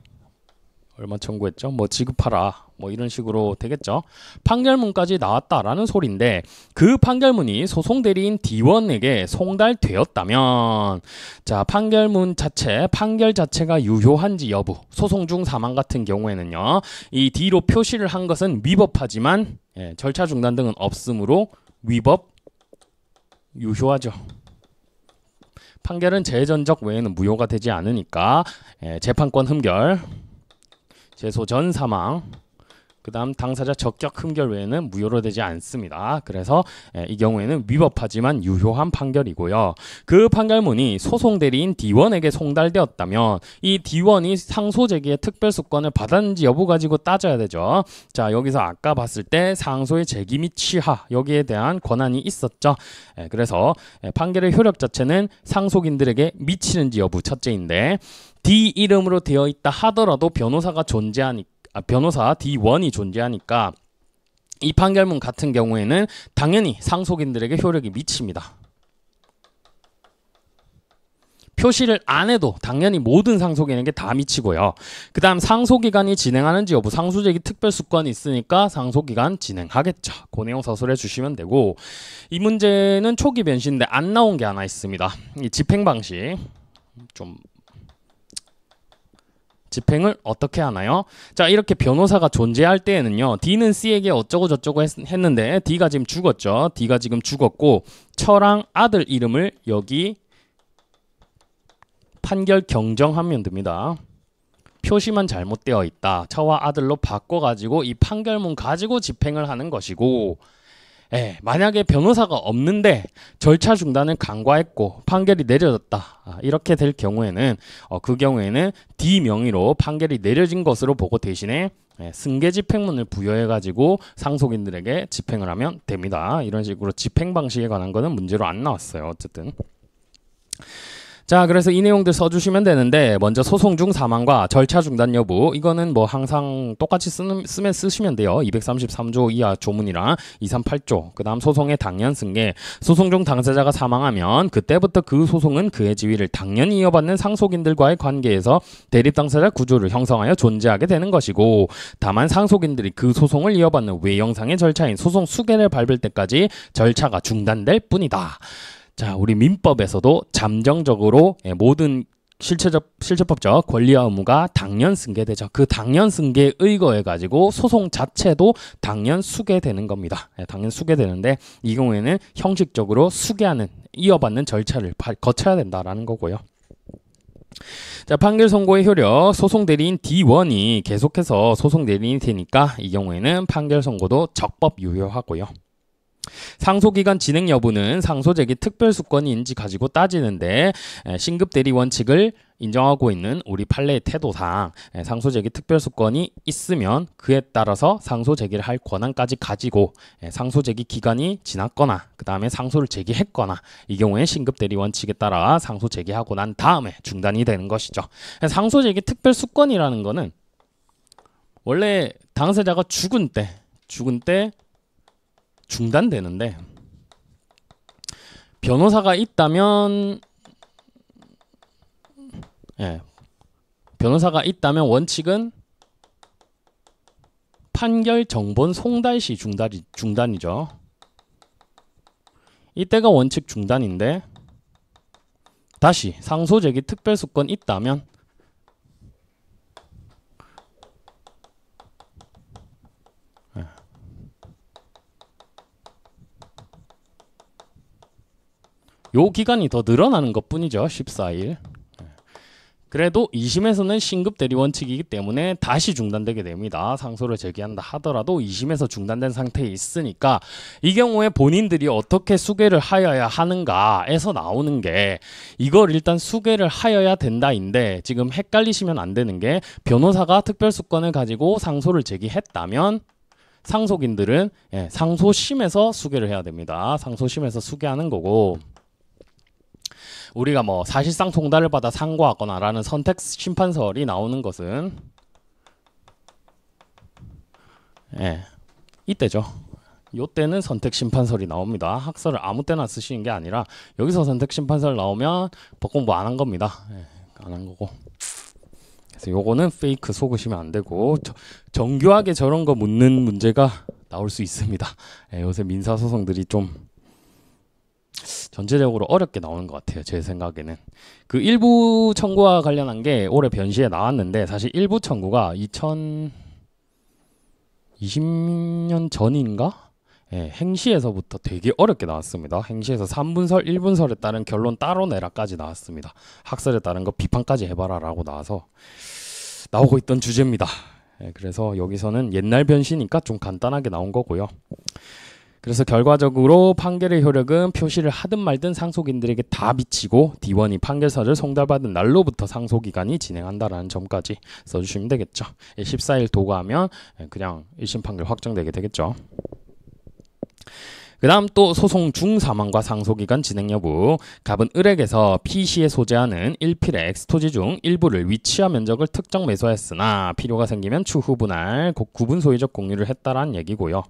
얼마 청구했죠? 뭐 지급하라, 뭐 이런 식으로 되겠죠. 판결문까지 나왔다라는 소리인데, 그 판결문이 소송 대리인 D1에게 송달되었다면, 자, 판결 자체가 유효한지 여부, 소송 중 사망 같은 경우에는요, 이 D로 표시를 한 것은 위법하지만 절차 중단 등은 없으므로 위법 유효하죠. 판결은 재전적 외에는 무효가 되지 않으니까 재판권 흠결, 재소 전 사망, 그다음 당사자 적격 흠결 외에는 무효로 되지 않습니다. 그래서 이 경우에는 위법하지만 유효한 판결이고요. 그 판결문이 소송 대리인 D1에게 송달되었다면 이 D1이 상소 제기의 특별수권을 받았는지 여부 가지고 따져야 되죠. 자, 여기서 아까 봤을 때 상소의 제기 및 취하 여기에 대한 권한이 있었죠. 그래서 판결의 효력 자체는 상속인들에게 미치는지 여부 첫째인데 D 이름으로 되어 있다 하더라도 변호사 D1이 존재하니까 이 판결문 같은 경우에는 당연히 상속인들에게 효력이 미칩니다. 표시를 안 해도 당연히 모든 상속인에게 다 미치고요. 그 다음 상소기간이 진행하는지 여부 상소제기 특별수권이 있으니까 상소기간 진행하겠죠. 그 내용 서술해 주시면 되고 이 문제는 초기 변시인데 안 나온 게 하나 있습니다. 이 집행 방식 좀 집행을 어떻게 하나요? 자, 이렇게 변호사가 존재할 때에는요. D는 C에게 어쩌고 저쩌고 했는데 D가 지금 죽었죠. D가 지금 죽었고 처랑 아들 이름을 여기 판결 경정하면 됩니다. 표시만 잘못되어 있다. 처와 아들로 바꿔가지고 이 판결문 가지고 집행을 하는 것이고 만약에 변호사가 없는데 절차 중단을 간과했고 판결이 내려졌다. 이렇게 될 경우에는 그 경우에는 D 명의로 판결이 내려진 것으로 보고 대신에 승계 집행문을 부여해가지고 상속인들에게 집행을 하면 됩니다. 이런 식으로 집행 방식에 관한 거는 문제로 안 나왔어요. 어쨌든. 자, 그래서 이 내용들 써주시면 되는데 먼저 소송 중 사망과 절차 중단 여부 이거는 뭐 항상 똑같이 쓰시면 돼요. 233조 이하 조문이랑 238조 그 다음 소송의 당연 승계 소송 중 당사자가 사망하면 그때부터 그 소송은 그의 지위를 당연히 이어받는 상속인들과의 관계에서 대립당사자 구조를 형성하여 존재하게 되는 것이고 다만 상속인들이 그 소송을 이어받는 외형상의 절차인 소송 수계를 밟을 때까지 절차가 중단될 뿐이다. 자, 우리 민법에서도 잠정적으로 모든 실체법적 권리와 의무가 당연 승계되죠. 그 당연 승계에 의거해 가지고 소송 자체도 당연 수계되는 겁니다. 당연 수계되는데 이 경우에는 형식적으로 수계하는 이어받는 절차를 거쳐야 된다라는 거고요. 자, 판결 선고의 효력 소송 대리인 D1이 계속해서 소송 대리인이 되니까 이 경우에는 판결 선고도 적법 유효하고요. 상소기간 진행 여부는 상소제기 특별수권인지 가지고 따지는데 신급대리 원칙을 인정하고 있는 우리 판례의 태도상 상소제기 특별수권이 있으면 그에 따라서 상소제기를 할 권한까지 가지고 상소제기 기간이 지났거나 그 다음에 상소를 제기했거나 이 경우에 신급대리 원칙에 따라 상소제기하고 난 다음에 중단이 되는 것이죠. 상소제기 특별수권이라는 거는 원래 당사자가 죽은 때 중단되는데 변호사가 있다면 변호사가 있다면 원칙은 판결 정본 송달 시 중단이죠. 이때가 원칙 중단인데 다시 상소제기 특별수권 있다면 요 기간이 더 늘어나는 것뿐이죠. 14일. 그래도 2심에서는 신급대리 원칙이기 때문에 다시 중단되게 됩니다. 상소를 제기한다 하더라도 2심에서 중단된 상태에 있으니까 이 경우에 본인들이 어떻게 수계를 하여야 하는가에서 나오는 게 이걸 일단 수계를 하여야 된다인데 지금 헷갈리시면 안 되는 게 변호사가 특별수권을 가지고 상소를 제기했다면 상속인들은 상소심에서 수계를 해야 됩니다. 상소심에서 수계하는 거고 우리가 뭐 사실상 송달을 받아 상고하거나 라는 선택 심판설이 나오는 것은 이때죠. 요때는 선택 심판설이 나옵니다. 학설을 아무 때나 쓰시는 게 아니라 여기서 선택 심판설 나오면 법 공부 안 한 겁니다. 안 한 거고. 그래서 요거는 페이크 속으시면 안 되고 정교하게 저런 거 묻는 문제가 나올 수 있습니다. 요새 민사소송들이 좀 전체적으로 어렵게 나오는 것 같아요. 제 생각에는 그 일부 청구와 관련한 게 올해 변시에 나왔는데 사실 일부 청구가 2020년 전인가? 행시에서부터 되게 어렵게 나왔습니다. 행시에서 3분설, 1분설에 따른 결론 따로 내라까지 나왔습니다. 학설에 따른 거 비판까지 해봐라 라고 나와서 나오고 있던 주제입니다. 그래서 여기서는 옛날 변시니까 좀 간단하게 나온 거고요. 그래서 결과적으로 판결의 효력은 표시를 하든 말든 상속인들에게 다 미치고 D1이 판결서를 송달받은 날로부터 상속기간이 진행한다라는 점까지 써주시면 되겠죠. 14일 도과하면 그냥 1심 판결 확정되게 되겠죠. 그 다음 또 소송 중 사망과 상속기간 진행 여부. 갑은 을에게서 P씨에 소재하는 1필의 엑스토지 중 일부를 위치와 면적을 특정 매수하였으나 필요가 생기면 추후 분할, 구분 소유적 공유를 했다라는 얘기고요.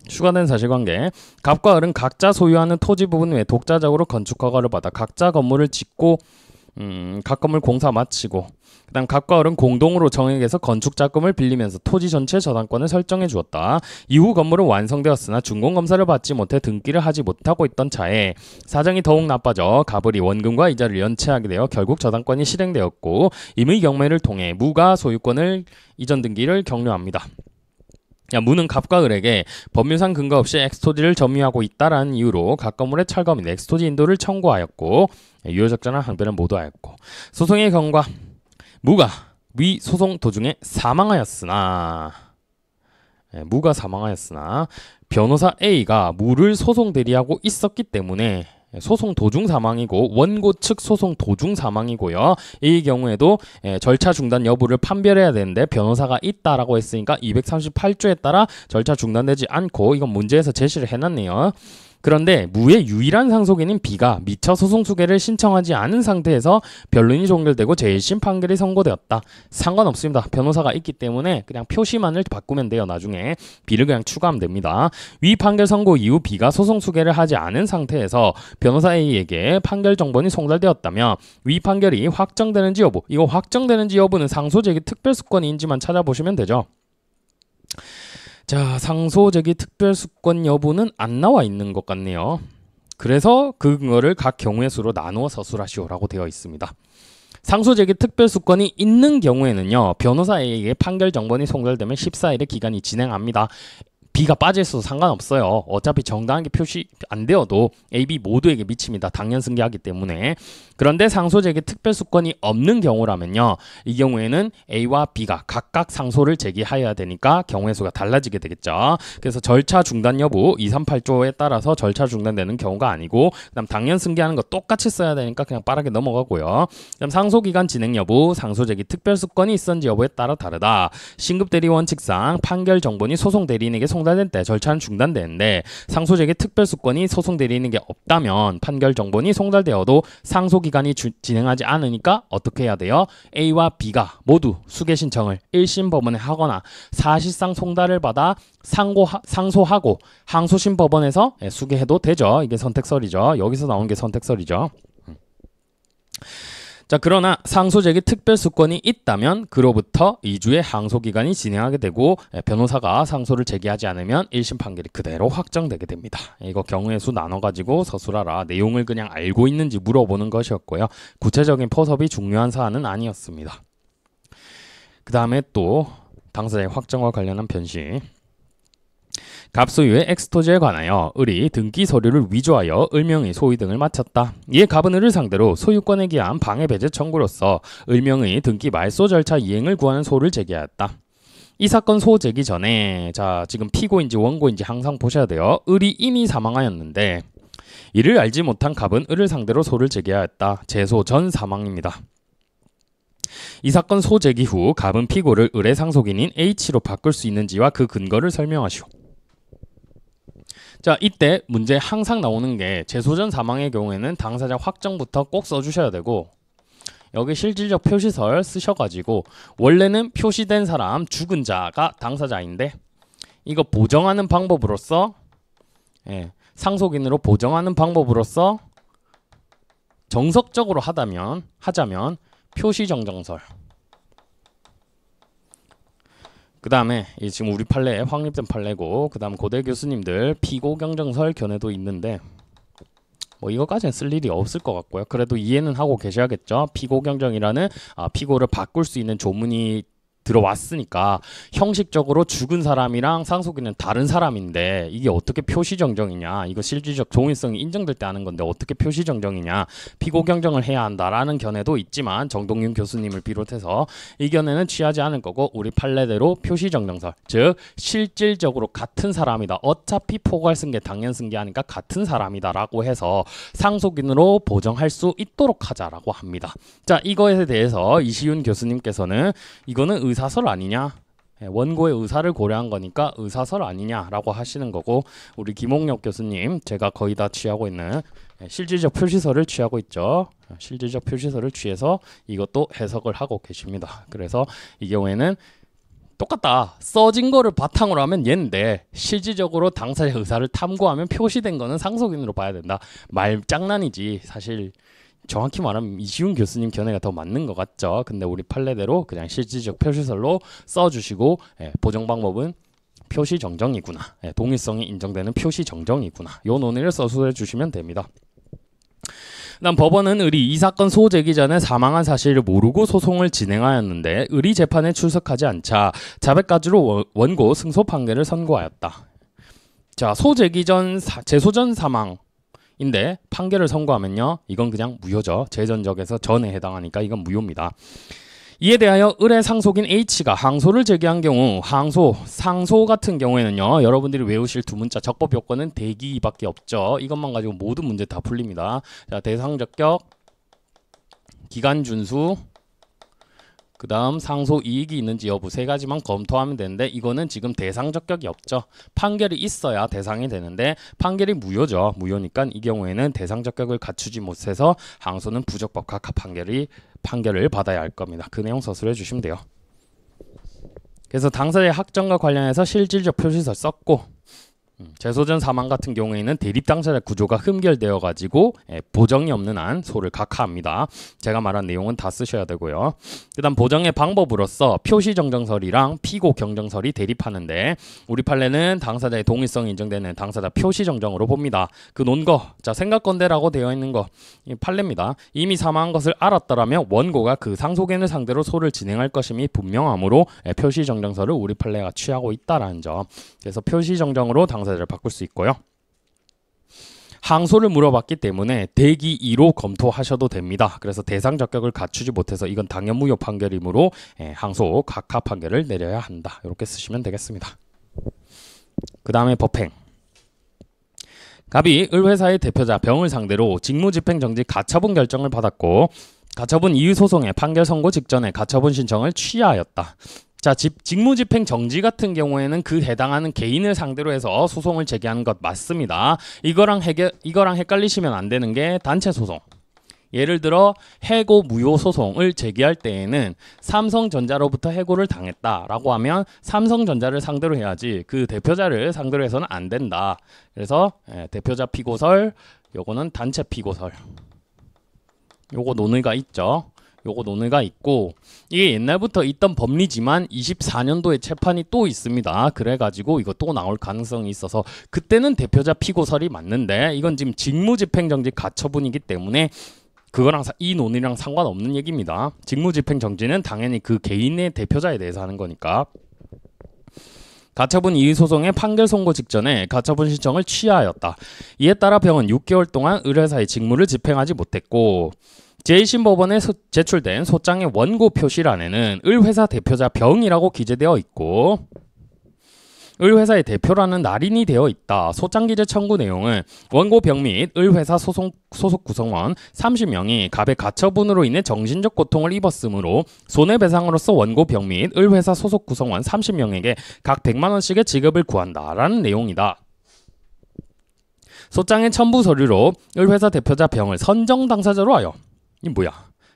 추가된 사실관계. 갑과 을은 각자 소유하는 토지 부분 외에 독자적으로 건축 허가를 받아 각자 건물을 짓고 각 건물 공사 마치고, 그 다음 갑과 을은 공동으로 정액에서 건축 자금을 빌리면서 토지 전체 저당권을 설정해 주었다. 이후 건물은 완성되었으나 준공검사를 받지 못해 등기를 하지 못하고 있던 차에 사정이 더욱 나빠져 갑을이 원금과 이자를 연체하게 되어 결국 저당권이 실행되었고, 임의 경매를 통해 무가 소유권을 이전 등기를 격려합니다. 무는 갑과 을에게 법률상 근거 없이 엑스토지를 점유하고 있다라는 이유로 각 건물의 철거 및 엑스토지 인도를 청구하였고, 유효적자나 항변을 모두 하였고, 소송의 경과. 무가 위 소송 도중에 사망하였으나, 무가 사망하였으나 변호사 A가 무를 소송 대리하고 있었기 때문에 소송 도중 사망이고 원고 측 소송 도중 사망이고요. 이 경우에도 절차 중단 여부를 판별해야 되는데 변호사가 있다라고 했으니까 238조에 따라 절차 중단되지 않고 이건 문제에서 제시를 해놨네요. 그런데 무의 유일한 상속인인 B가 미처 소송 수계를 신청하지 않은 상태에서 변론이 종결되고 제1심 판결이 선고되었다. 상관없습니다. 변호사가 있기 때문에 그냥 표시만을 바꾸면 돼요. 나중에 B를 그냥 추가하면 됩니다. 위 판결 선고 이후 B가 소송 수계를 하지 않은 상태에서 변호사 A에게 판결 정본이 송달되었다면 위 판결이 확정되는지 여부, 이거 확정되는지 여부는 상소제기 특별수권인지만 찾아보시면 되죠. 자, 상소제기 특별수권 여부는 안 나와 있는 것 같네요. 그래서 그거를 각 경우의 수로 나누어 서술하시오라고 되어 있습니다. 상소제기 특별수권이 있는 경우에는요, 변호사 A에게 판결 정본이 송달되면 14일의 기간이 진행합니다. B가 빠져 있어도 상관없어요. 어차피 정당하게 표시 안 되어도 A, B 모두에게 미칩니다. 당연 승계하기 때문에. 그런데 상소제기 특별수권이 없는 경우라면요, 이 경우에는 A와 B가 각각 상소를 제기하여야 되니까 경우의 수가 달라지게 되겠죠. 그래서 절차 중단 여부 238조에 따라서 절차 중단되는 경우가 아니고, 그다음 당연 승계하는 거 똑같이 써야 되니까 그냥 빠르게 넘어가고요. 그다음 상소기간 진행 여부, 상소제기 특별수권이 있었는지 여부에 따라 다르다. 신급대리 원칙상 판결 정본이 소송 대리인에게 송달된 때 절차는 중단되는데, 상소제기 특별수권이 소송 대리인에게 없다면 판결 정본이 송달되어도 상소기간이 진행하지 않으니까 어떻게 해야 돼요? A와 B가 모두 수계 신청을 1심 법원에 하거나 사실상 송달을 받아 상소하고 항소심 법원에서 수계해도 되죠. 이게 선택설이죠. 여기서 나온 게 선택설이죠. 자, 그러나 상소제기 특별수권이 있다면 그로부터 2주의 항소기간이 진행하게 되고, 변호사가 상소를 제기하지 않으면 1심 판결이 그대로 확정되게 됩니다. 이거 경우의 수 나눠가지고 서술하라. 내용을 그냥 알고 있는지 물어보는 것이었고요. 구체적인 포섭이 중요한 사안은 아니었습니다. 그 다음에 또 당사자의 확정과 관련한 변시. 갑소유의 엑스토지에 관하여 을이 등기 서류를 위조하여 을명의 소유 등을 마쳤다. 이에 갑은 을을 상대로 소유권에 기한 방해 배제 청구로서 을명의 등기 말소 절차 이행을 구하는 소를 제기하였다. 이 사건 소 제기 전에, 자, 지금 피고인지 원고인지 항상 보셔야 돼요. 을이 이미 사망하였는데 이를 알지 못한 갑은 을을 상대로 소를 제기하였다. 제소 전 사망입니다. 이 사건 소 제기 후 갑은 피고를 을의 상속인인 H로 바꿀 수 있는지와 그 근거를 설명하시오. 자, 이때 문제 항상 나오는 게 제소전 사망의 경우에는 당사자 확정부터 꼭 써주셔야 되고, 여기 실질적 표시설 쓰셔가지고 원래는 표시된 사람 죽은 자가 당사자인데 이거 보정하는 방법으로서, 상속인으로 보정하는 방법으로서 정석적으로 하자면 표시정정설, 그 다음에 지금 우리 판례 확립된 판례고, 그 다음 고대 교수님들 피고 경정설 견해도 있는데 뭐 이거까지는 쓸 일이 없을 것 같고요. 그래도 이해는 하고 계셔야겠죠. 피고 경정이라는 피고를 바꿀 수 있는 조문이 들어왔으니까 형식적으로 죽은 사람이랑 상속인은 다른 사람인데 이게 어떻게 표시정정이냐, 이거 실질적 동일성이 인정될 때 하는 건데 어떻게 표시정정이냐, 피고경정을 해야 한다라는 견해도 있지만 정동윤 교수님을 비롯해서 이 견해는 취하지 않을 거고 우리 판례대로 표시정정설, 즉 실질적으로 같은 사람이다, 어차피 포괄 승계 당연 승계하니까 같은 사람이다 라고 해서 상속인으로 보정할 수 있도록 하자라고 합니다. 자, 이거에 대해서 이시윤 교수님께서는 이거는 의사설 아니냐, 원고의 의사를 고려한 거니까 의사설 아니냐라고 하시는 거고, 우리 김홍엽 교수님, 제가 거의 다 취하고 있는 실질적 표시설을 취하고 있죠. 실질적 표시설을 취해서 이것도 해석을 하고 계십니다. 그래서 이 경우에는 똑같다, 써진 거를 바탕으로 하면 얘인데 실질적으로 당사자의 의사를 탐구하면 표시된 거는 상속인으로 봐야 된다. 말장난이지 사실 정확히 말하면 이시훈 교수님 견해가 더 맞는 것 같죠. 근데 우리 판례대로 그냥 실질적 표시설로 써주시고, 보정 방법은 표시정정이구나, 동일성이 인정되는 표시정정이구나, 요 논의를 써서 주시면 됩니다. 다음 법원은 을이 이 사건 소제기 전에 사망한 사실을 모르고 소송을 진행하였는데 을이 재판에 출석하지 않자 자백까지로 원고 승소 판결을 선고하였다. 자, 소제기 전 재소전 사망 인데 판결을 선고하면요, 이건 그냥 무효죠. 재전적에서 전에 해당하니까 이건 무효입니다. 이에 대하여 을의 상속인 H가 항소를 제기한 경우 상소 같은 경우에는요, 여러분들이 외우실 두 문자 적법 요건은 대기밖에 없죠. 이것만 가지고 모든 문제 다 풀립니다. 자, 대상적격, 기간 준수, 그 다음 상소 이익이 있는지 여부 세 가지만 검토하면 되는데 이거는 지금 대상적격이 없죠. 판결이 있어야 대상이 되는데 판결이 무효죠. 무효니까 이 경우에는 대상적격을 갖추지 못해서 항소는 부적법 각하 판결을 받아야 할 겁니다. 그 내용 서술해 주시면 돼요. 그래서 당사자의 학정과 관련해서 실질적 표시서 썼고, 재소전 사망 같은 경우에는 대립 당사자 구조가 흠결되어 가지고 보정이 없는 한 소를 각하합니다. 제가 말한 내용은 다 쓰셔야 되고요. 그다음 보정의 방법으로서 표시정정설이랑 피고경정설이 대립하는데 우리 판례는 당사자의 동일성이 인정되는 당사자 표시정정으로 봅니다. 그 논거, 자, 생각건대라고 되어 있는 거 판례입니다. 이미 사망한 것을 알았더라면 원고가 그 상속인을 상대로 소를 진행할 것임이 분명하므로 표시정정설을 우리 판례가 취하고 있다라는 점. 그래서 표시정정으로 당사자를 바꿀 수 있고요. 항소를 물어봤기 때문에 대기 2로 검토하셔도 됩니다. 그래서 대상 적격을 갖추지 못해서 이건 당연 무효 판결이므로 항소 각하 판결을 내려야 한다. 이렇게 쓰시면 되겠습니다. 그 다음에 법행. 갑이 을회사의 대표자 병을 상대로 직무집행정지 가처분 결정을 받았고 가처분 이의 소송에 판결 선고 직전에 가처분 신청을 취하였다. 자, 직무집행 정지 같은 경우에는 그 해당하는 개인을 상대로 해서 소송을 제기하는 것 맞습니다. 이거랑 헷갈리시면 안 되는 게 단체 소송. 예를 들어 해고 무효 소송을 제기할 때에는 삼성전자로부터 해고를 당했다라고 하면 삼성전자를 상대로 해야지 그 대표자를 상대로 해서는 안 된다. 그래서 대표자 피고설, 요거는 단체 피고설. 요거 논의가 있죠. 요거 논의가 있고 이게 옛날부터 있던 법리지만 24년도에 재판이 또 있습니다. 그래가지고 이거 또 나올 가능성이 있어서 그때는 대표자 피고설이 맞는데 이건 지금 직무집행정지 가처분이기 때문에 그거랑 이 논의랑 상관없는 얘기입니다. 직무집행정지는 당연히 그 개인의 대표자에 대해서 하는 거니까. 가처분 이의 소송의 판결 선고 직전에 가처분 신청을 취하였다. 이에 따라 병은 6개월 동안 을회사의 직무를 집행하지 못했고 제1심법원에 제출된 소장의 원고 표시란에는 을회사 대표자 병이라고 기재되어 있고 을회사의 대표라는 날인이 되어 있다. 소장 기재 청구 내용은 원고 병 및 을회사 소속 구성원 30명이 갑의 가처분으로 인해 정신적 고통을 입었으므로 손해배상으로서 원고 병 및 을회사 소속 구성원 30명에게 각 100만 원씩의 지급을 구한다라는 내용이다. 소장의 첨부 서류로 을회사 대표자 병을 선정 당사자로 하여 이 뭐야?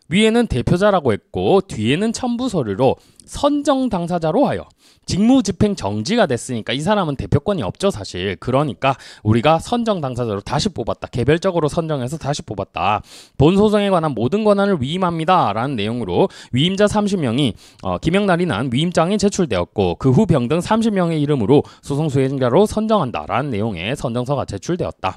위에는 대표자라고 했고 뒤에는 첨부 서류로 선정 당사자로 하여 직무집행 정지가 됐으니까 이 사람은 대표권이 없죠 사실. 그러니까 우리가 선정 당사자로 다시 뽑았다. 개별적으로 선정해서 다시 뽑았다. 본 소송에 관한 모든 권한을 위임합니다 라는 내용으로 위임자 30명이 기명날이 난 위임장이 제출되었고 그 후 병 등 30명의 이름으로 소송 수행자로 선정한다 라는 내용의 선정서가 제출되었다.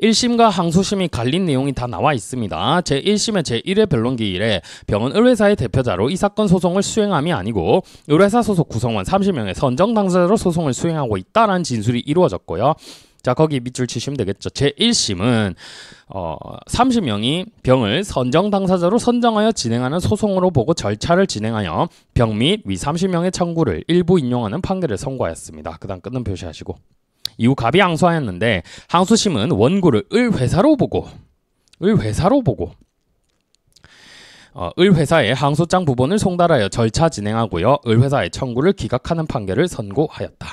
1심과 항소심이 갈린 내용이 다 나와 있습니다. 제1심의 제1회 변론기일에 병은 을회사의 대표자로 이 사건 소송을 수행함이 아니고 을회사 소속 구성원 30명의 선정 당사자로 소송을 수행하고 있다라는 진술이 이루어졌고요. 자, 거기 밑줄 치시면 되겠죠. 제1심은 30명이 병을 선정 당사자로 선정하여 진행하는 소송으로 보고 절차를 진행하여 병 및 위 30명의 청구를 일부 인용하는 판결을 선고하였습니다. 그 다음 끊는 표시하시고, 이후 갑이 항소하였는데 항소심은 원고를 을회사로 보고 을회사의 항소장 부분을 송달하여 절차 진행하고요. 을회사의 청구를 기각하는 판결을 선고하였다.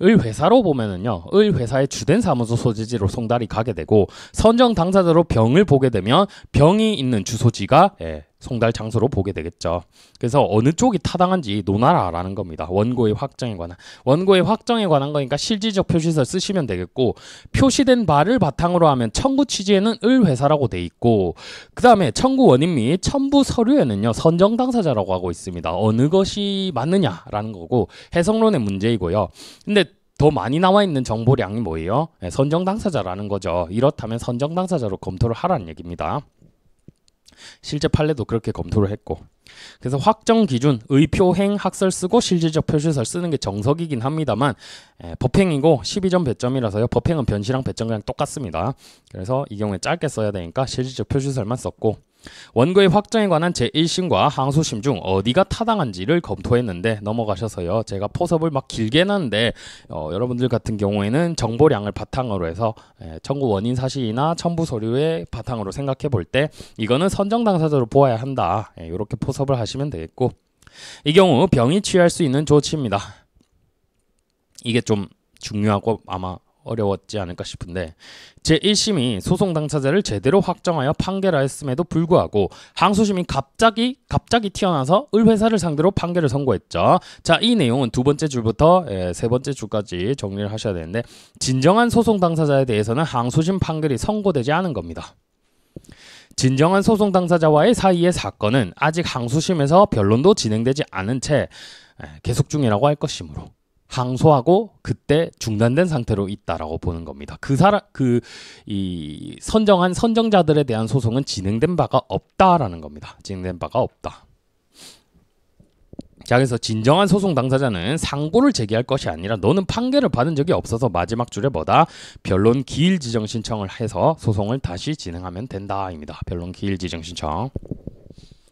을회사로 보면은요, 을회사의 주된 사무소 소재지로 송달이 가게 되고, 선정 당사자로 병을 보게 되면 병이 있는 주소지가 송달 장소로 보게 되겠죠. 그래서 어느 쪽이 타당한지 논하라라는 겁니다. 원고의 확정에 관한 거니까 실질적 표시서 쓰시면 되겠고, 표시된 바를 바탕으로 하면 청구 취지에는 을회사라고 돼 있고, 그 다음에 청구 원인 및 첨부 서류에는요, 선정 당사자라고 하고 있습니다. 어느 것이 맞느냐라는 거고 해석론의 문제이고요. 근데 더 많이 나와 있는 정보량이 뭐예요? 선정 당사자라는 거죠. 이렇다면 선정 당사자로 검토를 하라는 얘기입니다. 실제 판례도 그렇게 검토를 했고, 그래서 확정 기준, 의표행, 학설 쓰고 실질적 표시설 쓰는 게 정석이긴 합니다만 법행이고 12점 배점이라서요. 법행은 변시랑 배점이랑 똑같습니다. 그래서 이 경우에 짧게 써야 되니까 실질적 표시설만 썼고, 원고의 확정에 관한 제1심과 항소심 중 어디가 타당한지를 검토했는데 넘어가셔서요. 제가 포섭을 막 길게 해놨는데 여러분들 같은 경우에는 정보량을 바탕으로 해서 청구 원인 사실이나 첨부 서류의 바탕으로 생각해 볼 때 이거는 선정 당사자로 보아야 한다. 이렇게 포섭을 하시면 되겠고, 이 경우 병이 취할 수 있는 조치입니다. 이게 좀 중요하고 아마 어려웠지 않을까 싶은데, 제1심이 소송 당사자를 제대로 확정하여 판결하였음에도 불구하고 항소심이 갑자기 튀어나와서 을회사를 상대로 판결을 선고했죠. 자, 이 내용은 두 번째 줄부터 세 번째 줄까지 정리를 하셔야 되는데, 진정한 소송 당사자에 대해서는 항소심 판결이 선고되지 않은 겁니다. 진정한 소송 당사자와의 사이의 사건은 아직 항소심에서 변론도 진행되지 않은 채 계속 중이라고 할 것이므로 항소하고 그때 중단된 상태로 있다라고 보는 겁니다. 이 선정한 선정자들에 대한 소송은 진행된 바가 없다라는 겁니다. 진행된 바가 없다. 자, 그래서 진정한 소송 당사자는 상고를 제기할 것이 아니라 너는 판결을 받은 적이 없어서 마지막 줄에 뭐다? 변론 기일 지정 신청을 해서 소송을 다시 진행하면 된다입니다. 변론 기일 지정 신청.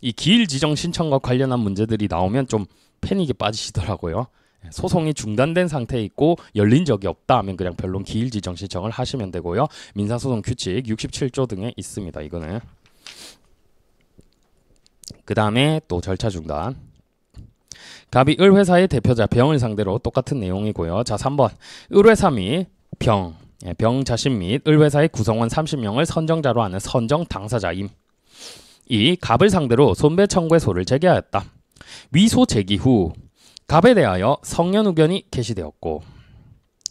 이 기일 지정 신청과 관련한 문제들이 나오면 좀 패닉에 빠지시더라고요. 소송이 중단된 상태에 있고 열린 적이 없다 하면 그냥 변론 기일 지정 신청을 하시면 되고요. 민사소송 규칙 67조 등에 있습니다. 이거는. 그 다음에 또 절차 중단. 갑이 을회사의 대표자 병을 상대로 똑같은 내용이고요. 자, 3번. 을회사 및 병 자신 및 을회사의 구성원 30명을 선정자로 하는 선정 당사자임. 이 갑을 상대로 손배 청구소를 제기하였다. 위소 제기 후 갑에 대하여 성년 의견이 게시되었고,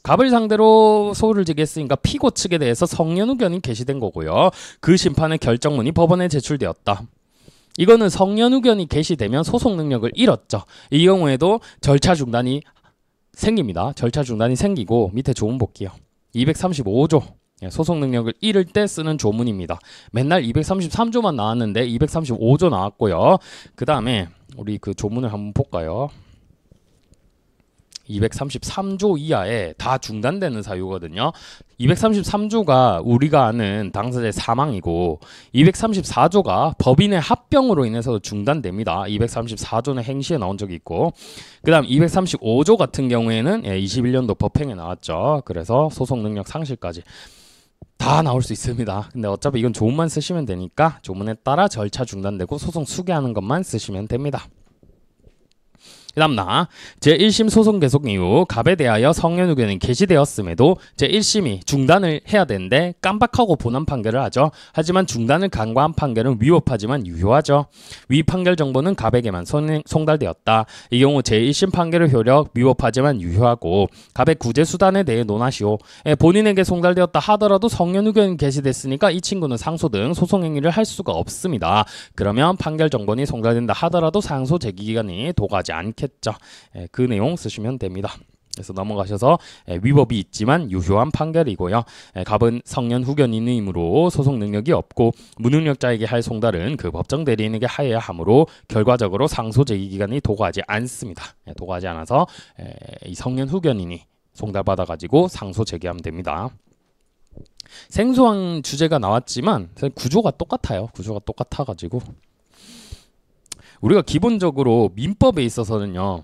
갑을 상대로 소를 제기했으니까 피고 측에 대해서 성년 의견이 게시된 거고요. 그 심판의 결정문이 법원에 제출되었다. 이거는 성년 의견이 게시되면 소송 능력을 잃었죠. 이 경우에도 절차 중단이 생깁니다. 절차 중단이 생기고, 밑에 조문 볼게요. 235조 소송 능력을 잃을 때 쓰는 조문입니다. 맨날 233조만 나왔는데 235조 나왔고요. 그 다음에 우리 그 조문을 한번 볼까요? 233조 이하에 다 중단되는 사유거든요. 233조가 우리가 아는 당사자의 사망이고, 234조가 법인의 합병으로 인해서 중단됩니다. 234조는 행시에 나온 적이 있고, 그 다음 235조 같은 경우에는 21년도 법행에 나왔죠. 그래서 소송 능력 상실까지 다 나올 수 있습니다. 근데 어차피 이건 조문만 쓰시면 되니까 조문에 따라 절차 중단되고 소송 수기하는 것만 쓰시면 됩니다. 그 다음 제1심 소송 계속 이후 갑에 대하여 성년 의견이 게시되었음에도 제1심이 중단을 해야 되는데 깜빡하고 본안 판결을 하죠. 하지만 중단을 간과한 판결은 위법하지만 유효하죠. 위 판결 정보는 갑에게만 송달되었다. 이 경우 제1심 판결의 효력 위법하지만 유효하고 갑의 구제 수단에 대해 논하시오. 본인에게 송달되었다 하더라도 성년 의견이 게시됐으니까 이 친구는 상소 등 소송 행위를 할 수가 없습니다. 그러면 판결 정보니 송달된다 하더라도 상소 제기 기간이 도가지 않겠죠. 그 내용 쓰시면 됩니다. 그래서 넘어가셔서 위법이 있지만 유효한 판결이고요. 갑은 성년 후견인이므로 소송 능력이 없고 무능력자에게 할 송달은 그 법정 대리인에게 하여야 하므로 결과적으로 상소 제기 기간이 도구하지 않습니다. 도구하지 않아서 이 성년 후견인이 송달받아 가지고 상소 제기하면 됩니다. 생소한 주제가 나왔지만 구조가 똑같아요. 구조가 똑같아 가지고 우리가 기본적으로 민법에 있어서는요.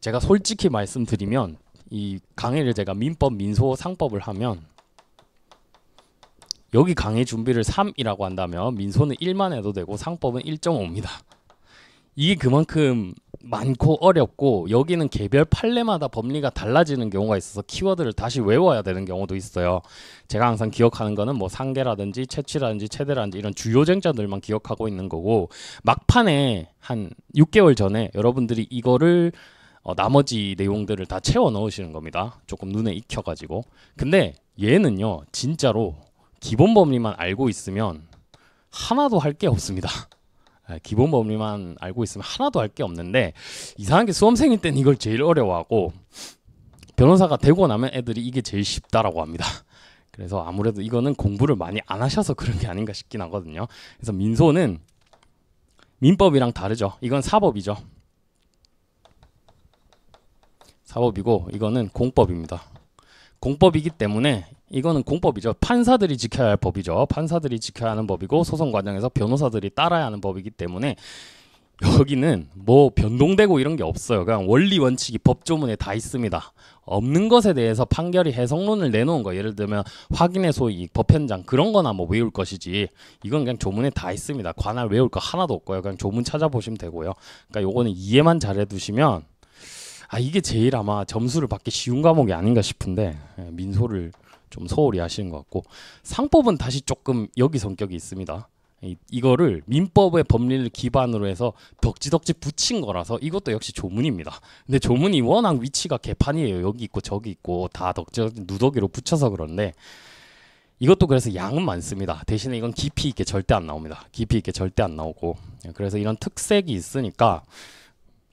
제가 솔직히 말씀드리면 이 강의를 제가 민법, 민소, 상법을 하면 여기 강의 준비를 3이라고 한다면 민소는 1만 해도 되고 상법은 1.5입니다. 이게 그만큼 많고 어렵고 여기는 개별 판례마다 법리가 달라지는 경우가 있어서 키워드를 다시 외워야 되는 경우도 있어요. 제가 항상 기억하는 거는 뭐 상계라든지 채취라든지 최대라든지 이런 주요 쟁점들만 기억하고 있는 거고 막판에 한 6개월 전에 여러분들이 이거를 나머지 내용들을 다 채워 넣으시는 겁니다. 조금 눈에 익혀가지고. 근데 얘는요 진짜로 기본 법리만 알고 있으면 하나도 할 게 없습니다. 기본 법리만 알고 있으면 하나도 할 게 없는데 이상하게 수험생일 때는 이걸 제일 어려워하고 변호사가 되고 나면 애들이 이게 제일 쉽다라고 합니다. 그래서 아무래도 이거는 공부를 많이 안 하셔서 그런 게 아닌가 싶긴 하거든요. 그래서 민소는 민법이랑 다르죠. 이건 사법이죠. 사법이고 이거는 공법입니다. 공법이기 때문에 이거는 공법이죠. 판사들이 지켜야 할 법이죠. 판사들이 지켜야 하는 법이고 소송 과정에서 변호사들이 따라야 하는 법이기 때문에 여기는 뭐 변동되고 이런 게 없어요. 그냥 원리 원칙이 법조문에 다 있습니다. 없는 것에 대해서 판결이 해석론을 내놓은 거 예를 들면 확인의 소익, 법현장 그런 거나 뭐 외울 것이지 이건 그냥 조문에 다 있습니다. 관할 외울 거 하나도 없고요. 그냥 조문 찾아보시면 되고요. 그러니까 요거는 이해만 잘해 두시면 이게 제일 아마 점수를 받기 쉬운 과목이 아닌가 싶은데 민소를 좀 소홀히 하시는 것 같고 상법은 다시 조금 여기 성격이 있습니다. 이거를 민법의 법리를 기반으로 해서 덕지덕지 붙인 거라서 이것도 역시 조문입니다. 근데 조문이 워낙 위치가 개판이에요. 여기 있고 저기 있고 다 덕지덕지 누더기로 붙여서 그런데 이것도 그래서 양은 많습니다. 대신에 이건 깊이 있게 절대 안 나옵니다. 깊이 있게 절대 안 나오고 그래서 이런 특색이 있으니까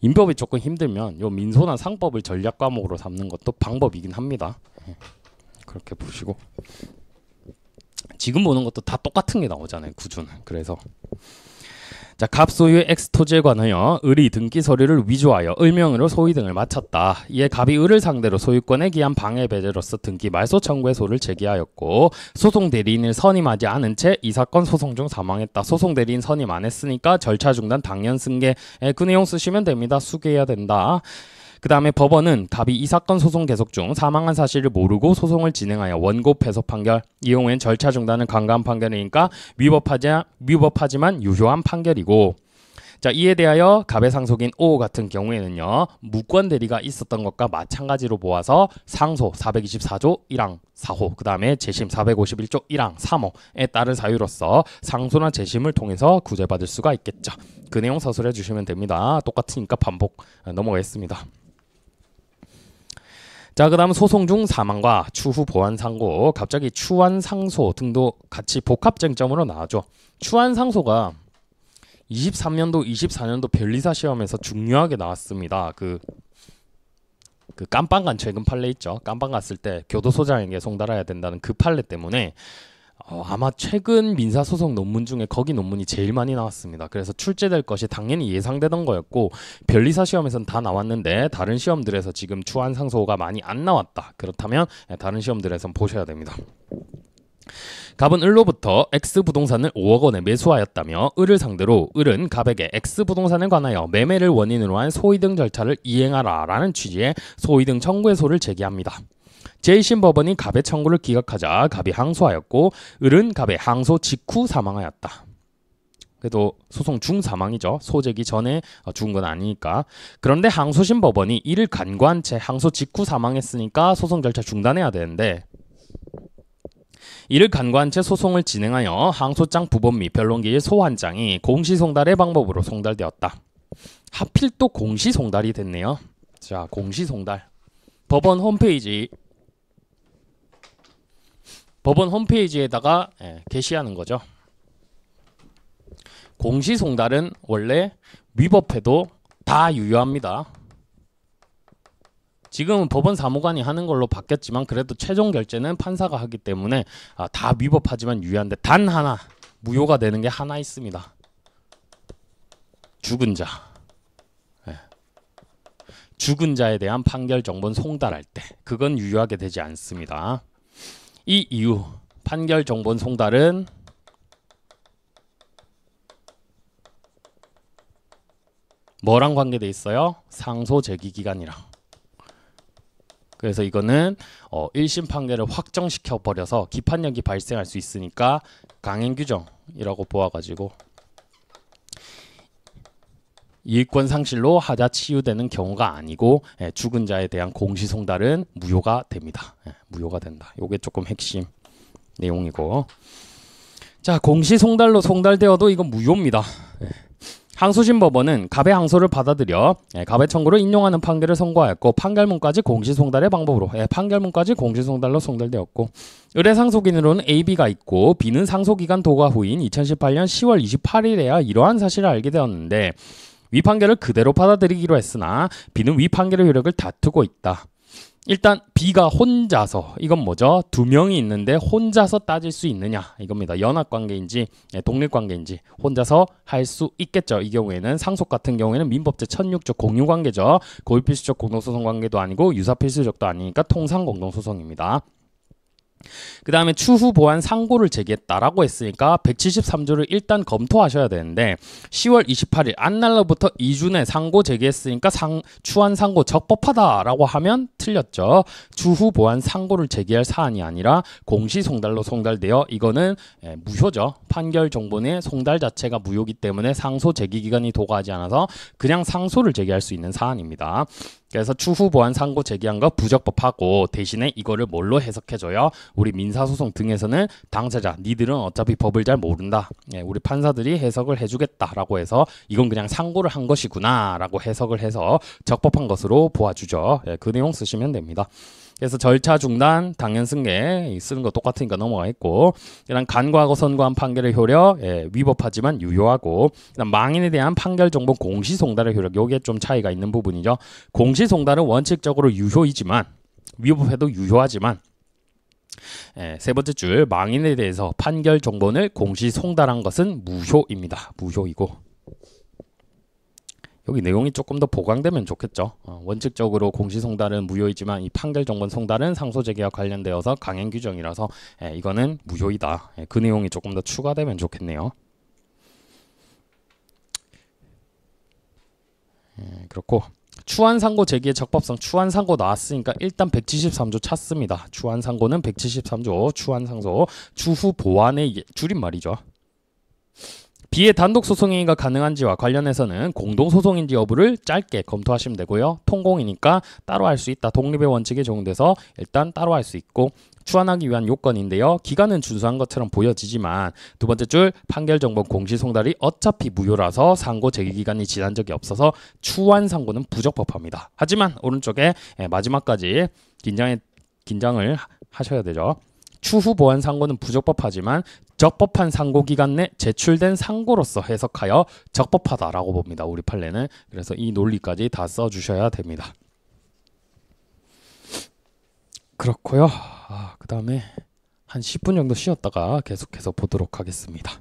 민법이 조금 힘들면 요 민소나 상법을 전략 과목으로 삼는 것도 방법이긴 합니다. 그렇게 보시고 지금 보는 것도 다 똑같은 게 나오잖아요. 구조는. 그래서 자, 갑 소유의 X 토지에 관하여 을이 등기 서류를 위조하여 을명으로 소위 등을 마쳤다. 이에 갑이 을을 상대로 소유권에 기한 방해 배제로서 등기 말소 청구의 소를 제기하였고 소송 대리인을 선임하지 않은 채 이 사건 소송 중 사망했다. 소송 대리인 선임 안 했으니까 절차 중단 당연 승계. 그 내용 쓰시면 됩니다. 수계해야 된다. 그 다음에 법원은 갑이 이 사건 소송 계속 중 사망한 사실을 모르고 소송을 진행하여 원고 패소 판결. 이 경우엔 절차 중단은 강간 판결이니까 위법하지만 유효한 판결이고 자 이에 대하여 갑의 상속인 O 같은 경우에는요 무권 대리가 있었던 것과 마찬가지로 보아서 상소 424조 1항 4호 그 다음에 재심 451조 1항 3호에 따른 사유로서 상소나 재심을 통해서 구제받을 수가 있겠죠. 그 내용 서술해 주시면 됩니다. 똑같으니까 반복 넘어가겠습니다. 자, 그 다음 소송 중 사망과 추후 보완 상고, 갑자기 추한 상소 등도 같이 복합 쟁점으로 나와죠. 추한 상소가 23년도, 24년도 변리사 시험에서 중요하게 나왔습니다. 그 깜빵간 최근 판례 있죠. 깜빵 갔을 때 교도소장에게 송달해야 된다는 그 판례 때문에 아마 최근 민사소송 논문 중에 거기 논문이 제일 많이 나왔습니다. 그래서 출제될 것이 당연히 예상되던 거였고 변리사 시험에서는 다 나왔는데 다른 시험들에서 지금 추한 상소가 많이 안 나왔다. 그렇다면 다른 시험들에선 보셔야 됩니다. 갑은 을로부터 X 부동산을 5억 원에 매수하였다며 을을 상대로 을은 갑에게 X 부동산에 관하여 매매를 원인으로 한 소위등 절차를 이행하라 라는 취지의 소위등 청구의 소를 제기합니다. 제1심 법원이 갑의 청구를 기각하자 갑이 항소하였고 을은 갑의 항소 직후 사망하였다. 그래도 소송 중 사망이죠. 소제기 전에 죽은 건 아니니까. 그런데 항소심 법원이 이를 간과한 채 항소 직후 사망했으니까 소송 절차 중단해야 되는데 이를 간과한 채 소송을 진행하여 항소장 부본 및 변론기일 소환장이 공시송달의 방법으로 송달되었다. 하필 또 공시송달이 됐네요. 자, 공시송달. 법원 홈페이지에다가 게시하는 거죠. 공시송달은 원래 위법해도 다 유효합니다. 지금은 법원 사무관이 하는 걸로 바뀌었지만 그래도 최종 결재는 판사가 하기 때문에 다 위법하지만 유효한데 단 하나 무효가 되는 게 하나 있습니다. 죽은 자. 죽은 자에 대한 판결 정보는 송달할 때 그건 유효하게 되지 않습니다. 이 이유 판결 정보는 송달은 뭐랑 관계돼 있어요? 상소 제기 기간이랑. 그래서 이거는 1심 판결을 확정시켜 버려서 기판력이 발생할 수 있으니까 강행 규정이라고 보아가지고 이익권 상실로 하자 치유되는 경우가 아니고 죽은 자에 대한 공시 송달은 무효가 됩니다. 무효가 된다. 요게 조금 핵심 내용이고. 자, 공시 송달로 송달되어도 이건 무효입니다. 항소심 법원은 갑의 항소를 받아들여 갑의 청구를 인용하는 판결을 선고하였고 판결문까지 공시송달의 방법으로 판결문까지 공시송달로 송달되었고 의뢰 상소기간으로는 A, B가 있고 B는 상소기간 도가 후인 2018년 10월 28일에야 이러한 사실을 알게 되었는데 위 판결을 그대로 받아들이기로 했으나 B는 위 판결의 효력을 다투고 있다. 일단 B가 혼자서 이건 뭐죠? 두 명이 있는데 혼자서 따질 수 있느냐 이겁니다. 연합관계인지 독립관계인지 혼자서 할 수 있겠죠. 이 경우에는 상속 같은 경우에는 민법제 1006조 공유관계죠. 고유필수적 공동소송관계도 아니고 유사필수적도 아니니까 통상공동소송입니다. 그 다음에 추후 보완 상고를 제기했다라고 했으니까 173조를 일단 검토하셔야 되는데 10월 28일 안날로부터 2주 내 상고 제기했으니까 추한 상고 적법하다라고 하면 틀렸죠. 추후 보완 상고를 제기할 사안이 아니라 공시송달로 송달되어 이거는 무효죠. 판결 정보의 송달 자체가 무효기 때문에 상소 제기 기간이 도가하지 않아서 그냥 상소를 제기할 수 있는 사안입니다. 그래서 추후 보완 상고 제기한 거 부적법하고 대신에 이거를 뭘로 해석해줘요? 우리 민사소송 등에서는 당사자 니들은 어차피 법을 잘 모른다. 우리 판사들이 해석을 해주겠다라고 해서 이건 그냥 상고를 한 것이구나 라고 해석을 해서 적법한 것으로 보아주죠. 그 내용 쓰시면 됩니다. 그래서 절차 중단, 당연 승계 쓰는 거 똑같으니까 넘어가 있고 그다음 간과하고 선고한 판결의 효력 위법하지만 유효하고 그다음 망인에 대한 판결 정보 공시송달의 효력 요게 좀 차이가 있는 부분이죠. 공시송달은 원칙적으로 유효이지만 위법해도 유효하지만 세 번째 줄 망인에 대해서 판결 정보를 공시송달한 것은 무효입니다. 무효이고 여기 내용이 조금 더 보강되면 좋겠죠. 원칙적으로 공시송달은 무효이지만 이 판결정보 송달은 상소제기와 관련되어서 강행 규정이라서 이거는 무효이다. 그 내용이 조금 더 추가되면 좋겠네요. 그렇고 추한상고 제기의 적법성 추한상고 나왔으니까 일단 173조 찾습니다. 추한상고는 173조 추한상소 추후 보완의 줄임말이죠. B의 단독소송행위가 가능한지와 관련해서는 공동소송인지 여부를 짧게 검토하시면 되고요. 통공이니까 따로 할 수 있다. 독립의 원칙에 적용돼서 일단 따로 할 수 있고 추한하기 위한 요건인데요. 기간은 준수한 것처럼 보여지지만 두 번째 줄 판결정보 공시송달이 어차피 무효라서 상고 제기기간이 지난 적이 없어서 추한상고는 부적법합니다. 하지만 오른쪽에 마지막까지 긴장을 하셔야 되죠. 추후 보완 상고는 부적법하지만 적법한 상고 기간 내 제출된 상고로서 해석하여 적법하다라고 봅니다. 우리 판례는. 그래서 이 논리까지 다 써주셔야 됩니다. 그렇고요. 그 다음에 한 10분 정도 쉬었다가 계속해서 보도록 하겠습니다.